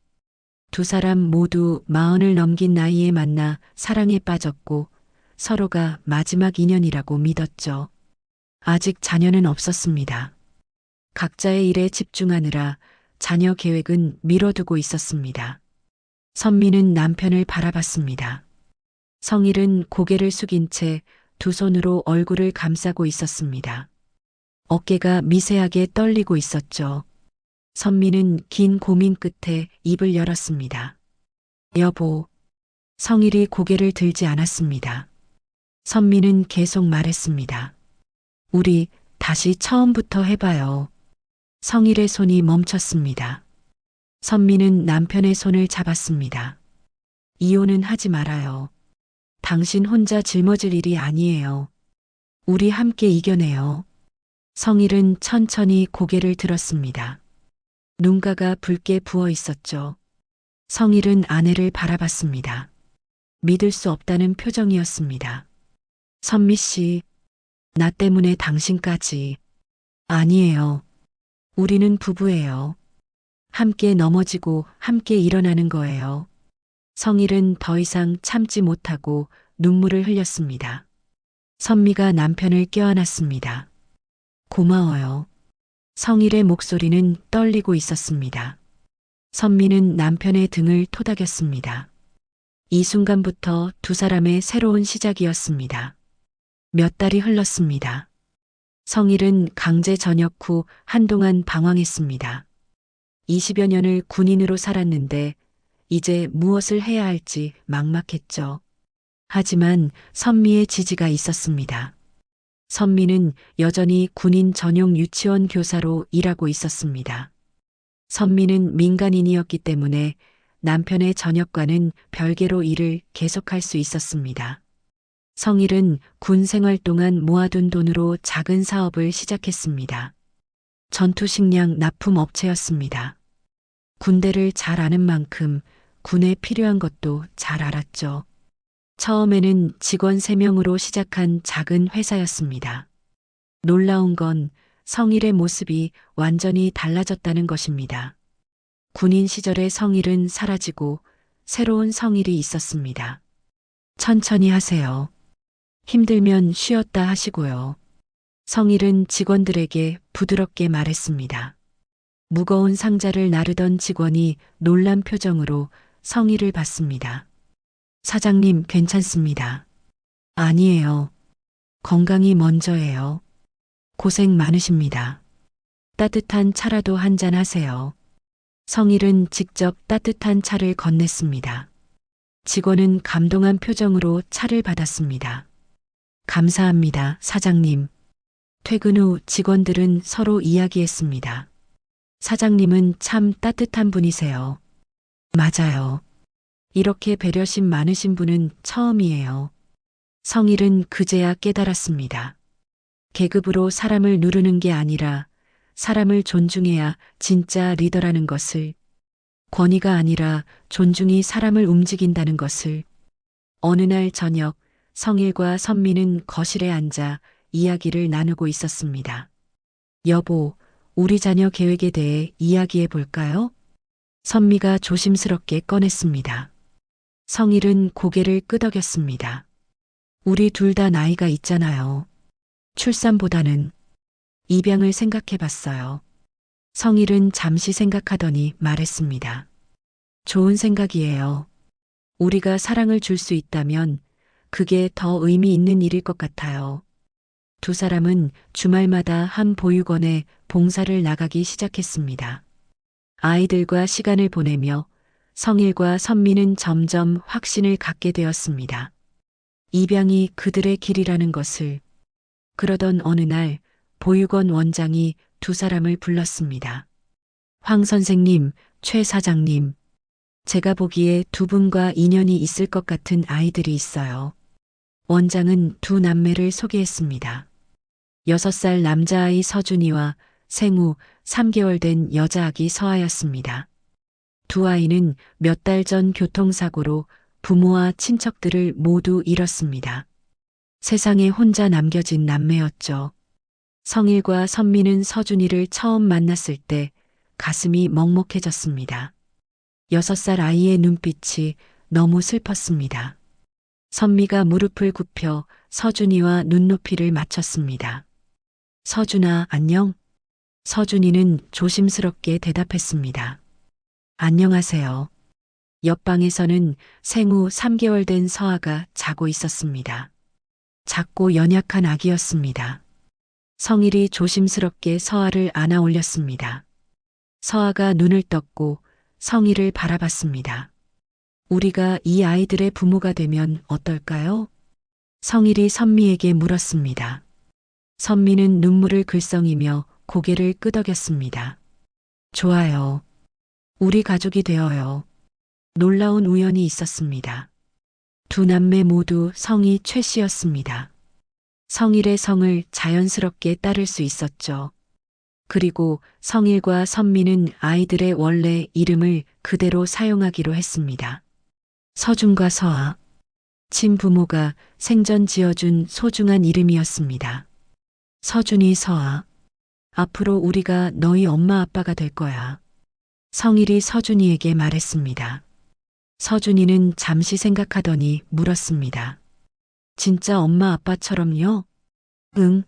두 사람 모두 40을 넘긴 나이에 만나 사랑에 빠졌고 서로가 마지막 인연이라고 믿었죠. 아직 자녀는 없었습니다. 각자의 일에 집중하느라 자녀 계획은 미뤄두고 있었습니다. 선미는 남편을 바라봤습니다. 성일은 고개를 숙인 채 두 손으로 얼굴을 감싸고 있었습니다. 어깨가 미세하게 떨리고 있었죠. 선미는 긴 고민 끝에 입을 열었습니다. 여보. 성일이 고개를 들지 않았습니다. 선미는 계속 말했습니다. 우리 다시 처음부터 해봐요. 성일의 손이 멈췄습니다. 선미는 남편의 손을 잡았습니다. 이혼은 하지 말아요. 당신 혼자 짊어질 일이 아니에요. 우리 함께 이겨내요. 성일은 천천히 고개를 들었습니다. 눈가가 붉게 부어 있었죠. 성일은 아내를 바라봤습니다. 믿을 수 없다는 표정이었습니다. 선미 씨, 나 때문에 당신까지. 아니에요. 우리는 부부예요. 함께 넘어지고 함께 일어나는 거예요. 성일은 더 이상 참지 못하고 눈물을 흘렸습니다. 선미가 남편을 껴안았습니다. 고마워요. 성일의 목소리는 떨리고 있었습니다. 선미는 남편의 등을 토닥였습니다. 이 순간부터 두 사람의 새로운 시작이었습니다. 몇 달이 흘렀습니다. 성일은 강제 전역 후 한동안 방황했습니다. 20여 년을 군인으로 살았는데 이제 무엇을 해야 할지 막막했죠. 하지만 선미의 지지가 있었습니다. 선미는 여전히 군인 전용 유치원 교사로 일하고 있었습니다. 선미는 민간인이었기 때문에 남편의 전역과는 별개로 일을 계속할 수 있었습니다. 성일은 군 생활 동안 모아둔 돈으로 작은 사업을 시작했습니다. 전투식량 납품 업체였습니다. 군대를 잘 아는 만큼 군에 필요한 것도 잘 알았죠. 처음에는 직원 3명으로 시작한 작은 회사였습니다. 놀라운 건 성일의 모습이 완전히 달라졌다는 것입니다. 군인 시절의 성일은 사라지고 새로운 성일이 있었습니다. 천천히 하세요. 힘들면 쉬었다 하시고요. 성일은 직원들에게 부드럽게 말했습니다. 무거운 상자를 나르던 직원이 놀란 표정으로 성일을 봤습니다. 사장님, 괜찮습니다. 아니에요. 건강이 먼저예요. 고생 많으십니다. 따뜻한 차라도 한잔 하세요. 성일은 직접 따뜻한 차를 건넸습니다. 직원은 감동한 표정으로 차를 받았습니다. 감사합니다, 사장님. 퇴근 후 직원들은 서로 이야기했습니다. 사장님은 참 따뜻한 분이세요. 맞아요. 이렇게 배려심 많으신 분은 처음이에요. 성일은 그제야 깨달았습니다. 계급으로 사람을 누르는 게 아니라 사람을 존중해야 진짜 리더라는 것을, 권위가 아니라 존중이 사람을 움직인다는 것을. 어느 날 저녁 성일과 선미는 거실에 앉아 이야기를 나누고 있었습니다. 여보, 우리 자녀 계획에 대해 이야기해 볼까요? 선미가 조심스럽게 꺼냈습니다. 성일은 고개를 끄덕였습니다. 우리 둘 다 나이가 있잖아요. 출산보다는 입양을 생각해 봤어요. 성일은 잠시 생각하더니 말했습니다. 좋은 생각이에요. 우리가 사랑을 줄 수 있다면 그게 더 의미 있는 일일 것 같아요. 두 사람은 주말마다 한 보육원에 봉사를 나가기 시작했습니다. 아이들과 시간을 보내며 성일과 선미는 점점 확신을 갖게 되었습니다. 입양이 그들의 길이라는 것을. 그러던 어느 날 보육원 원장이 두 사람을 불렀습니다. 황 선생님, 최 사장님, 제가 보기에 두 분과 인연이 있을 것 같은 아이들이 있어요. 원장은 두 남매를 소개했습니다. 6살 남자아이 서준이와 생후 3개월 된 여자아기 서아였습니다. 두 아이는 몇 달 전 교통사고로 부모와 친척들을 모두 잃었습니다. 세상에 혼자 남겨진 남매였죠. 성일과 선미는 서준이를 처음 만났을 때 가슴이 먹먹해졌습니다. 6살 아이의 눈빛이 너무 슬펐습니다. 선미가 무릎을 굽혀 서준이와 눈높이를 맞췄습니다. 서준아, 안녕? 서준이는 조심스럽게 대답했습니다. 안녕하세요. 옆방에서는 생후 3개월 된 서아가 자고 있었습니다. 작고 연약한 아기였습니다. 성일이 조심스럽게 서아를 안아 올렸습니다. 서아가 눈을 떴고 성일을 바라봤습니다. 우리가 이 아이들의 부모가 되면 어떨까요? 성일이 선미에게 물었습니다. 선미는 눈물을 글썽이며 고개를 끄덕였습니다. 좋아요. 우리 가족이 되어요. 놀라운 우연이 있었습니다. 두 남매 모두 성이 최 씨였습니다. 성일의 성을 자연스럽게 따를 수 있었죠. 그리고 성일과 선미는 아이들의 원래 이름을 그대로 사용하기로 했습니다. 서준과 서아. 친부모가 생전 지어준 소중한 이름이었습니다. 서준이, 서아. 앞으로 우리가 너희 엄마 아빠가 될 거야. 성일이 서준이에게 말했습니다. 서준이는 잠시 생각하더니 물었습니다. 진짜 엄마 아빠처럼요? 응,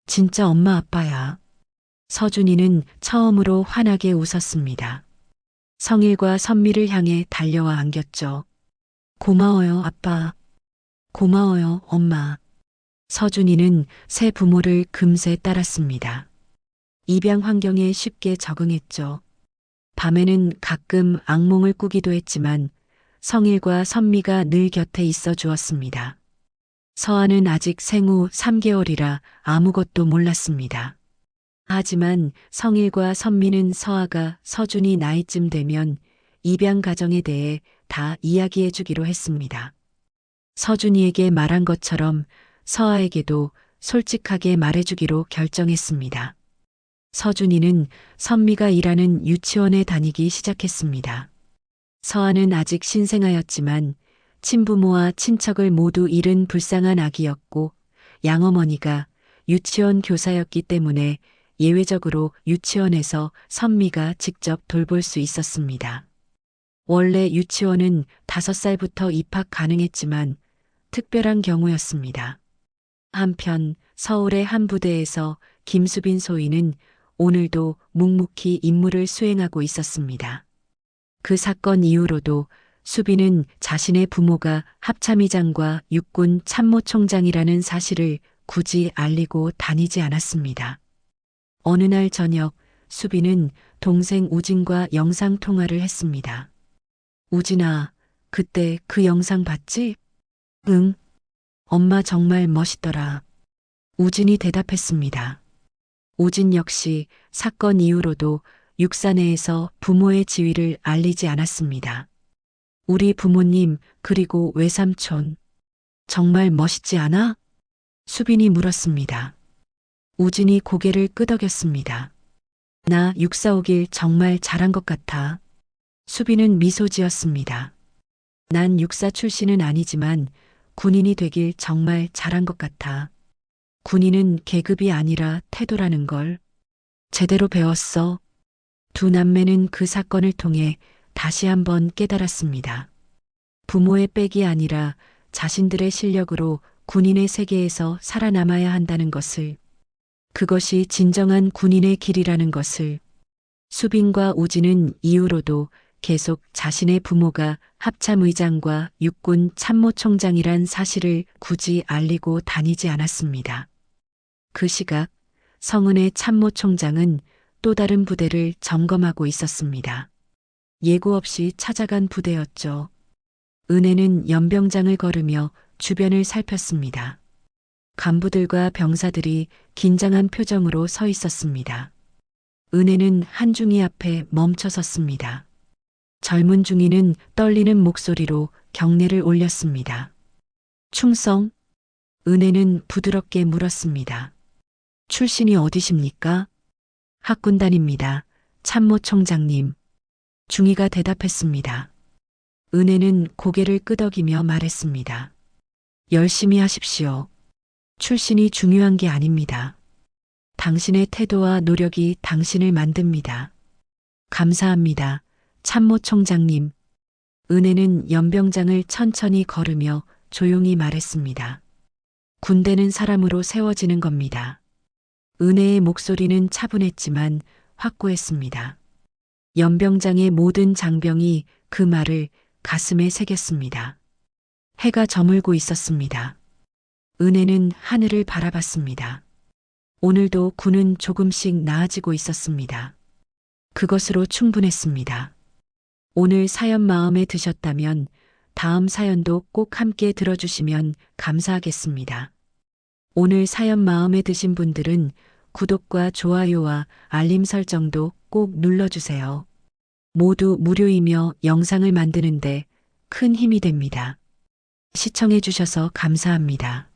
진짜 엄마 아빠야. 서준이는 처음으로 환하게 웃었습니다. 성일과 선미를 향해 달려와 안겼죠. 고마워요, 아빠. 고마워요, 엄마. 서준이는 새 부모를 금세 따랐습니다. 입양 환경에 쉽게 적응했죠. 밤에는 가끔 악몽을 꾸기도 했지만 성일과 선미가 늘 곁에 있어 주었습니다. 서아는 아직 생후 3개월이라 아무것도 몰랐습니다. 하지만 성일과 선미는 서아가 서준이 나이쯤 되면 입양 가정에 대해 다 이야기해 주기로 했습니다. 서준이에게 말한 것처럼 서아에게도 솔직하게 말해주기로 결정했습니다. 서준이는 선미가 일하는 유치원에 다니기 시작했습니다. 서아는 아직 신생아였지만 친부모와 친척을 모두 잃은 불쌍한 아기였고 양어머니가 유치원 교사였기 때문에 예외적으로 유치원에서 선미가 직접 돌볼 수 있었습니다. 원래 유치원은 5살부터 입학 가능했지만 특별한 경우였습니다. 한편 서울의 한 부대에서 김수빈 소위는 오늘도 묵묵히 임무를 수행하고 있었습니다. 그 사건 이후로도 수빈은 자신의 부모가 합참의장과 육군 참모총장이라는 사실을 굳이 알리고 다니지 않았습니다. 어느 날 저녁 수빈은 동생 우진과 영상통화를 했습니다. 우진아, 그때 그 영상 봤지? 응. 엄마 정말 멋있더라. 우진이 대답했습니다. 우진 역시 사건 이후로도 육사 내에서 부모의 지위를 알리지 않았습니다. 우리 부모님 그리고 외삼촌 정말 멋있지 않아? 수빈이 물었습니다. 우진이 고개를 끄덕였습니다. 나 육사 오길 정말 잘한 것 같아. 수빈은 미소 지었습니다. 난 육사 출신은 아니지만 군인이 되길 정말 잘한 것 같아. 군인은 계급이 아니라 태도라는 걸 제대로 배웠어. 두 남매는 그 사건을 통해 다시 한번 깨달았습니다. 부모의 빽이 아니라 자신들의 실력으로 군인의 세계에서 살아남아야 한다는 것을, 그것이 진정한 군인의 길이라는 것을, 수빈과 오지는 이후로도 계속 자신의 부모가 합참의장과 육군 참모총장이란 사실을 굳이 알리고 다니지 않았습니다. 그 시각 성은의 참모총장은 또 다른 부대를 점검하고 있었습니다. 예고 없이 찾아간 부대였죠. 은혜는 연병장을 걸으며 주변을 살폈습니다. 간부들과 병사들이 긴장한 표정으로 서 있었습니다. 은혜는 한중이 앞에 멈춰 섰습니다. 젊은 중이는 떨리는 목소리로 경례를 올렸습니다. 충성? 은혜는 부드럽게 물었습니다. 출신이 어디십니까? 학군단입니다. 참모총장님. 중이가 대답했습니다. 은혜는 고개를 끄덕이며 말했습니다. 열심히 하십시오. 출신이 중요한 게 아닙니다. 당신의 태도와 노력이 당신을 만듭니다. 감사합니다. 참모총장님. 은혜는 연병장을 천천히 걸으며 조용히 말했습니다. 군대는 사람으로 세워지는 겁니다. 은혜의 목소리는 차분했지만 확고했습니다. 연병장의 모든 장병이 그 말을 가슴에 새겼습니다. 해가 저물고 있었습니다. 은혜는 하늘을 바라봤습니다. 오늘도 군은 조금씩 나아지고 있었습니다. 그것으로 충분했습니다. 오늘 사연 마음에 드셨다면 다음 사연도 꼭 함께 들어주시면 감사하겠습니다. 오늘 사연 마음에 드신 분들은 구독과 좋아요와 알림 설정도 꼭 눌러주세요. 모두 무료이며 영상을 만드는데 큰 힘이 됩니다. 시청해주셔서 감사합니다.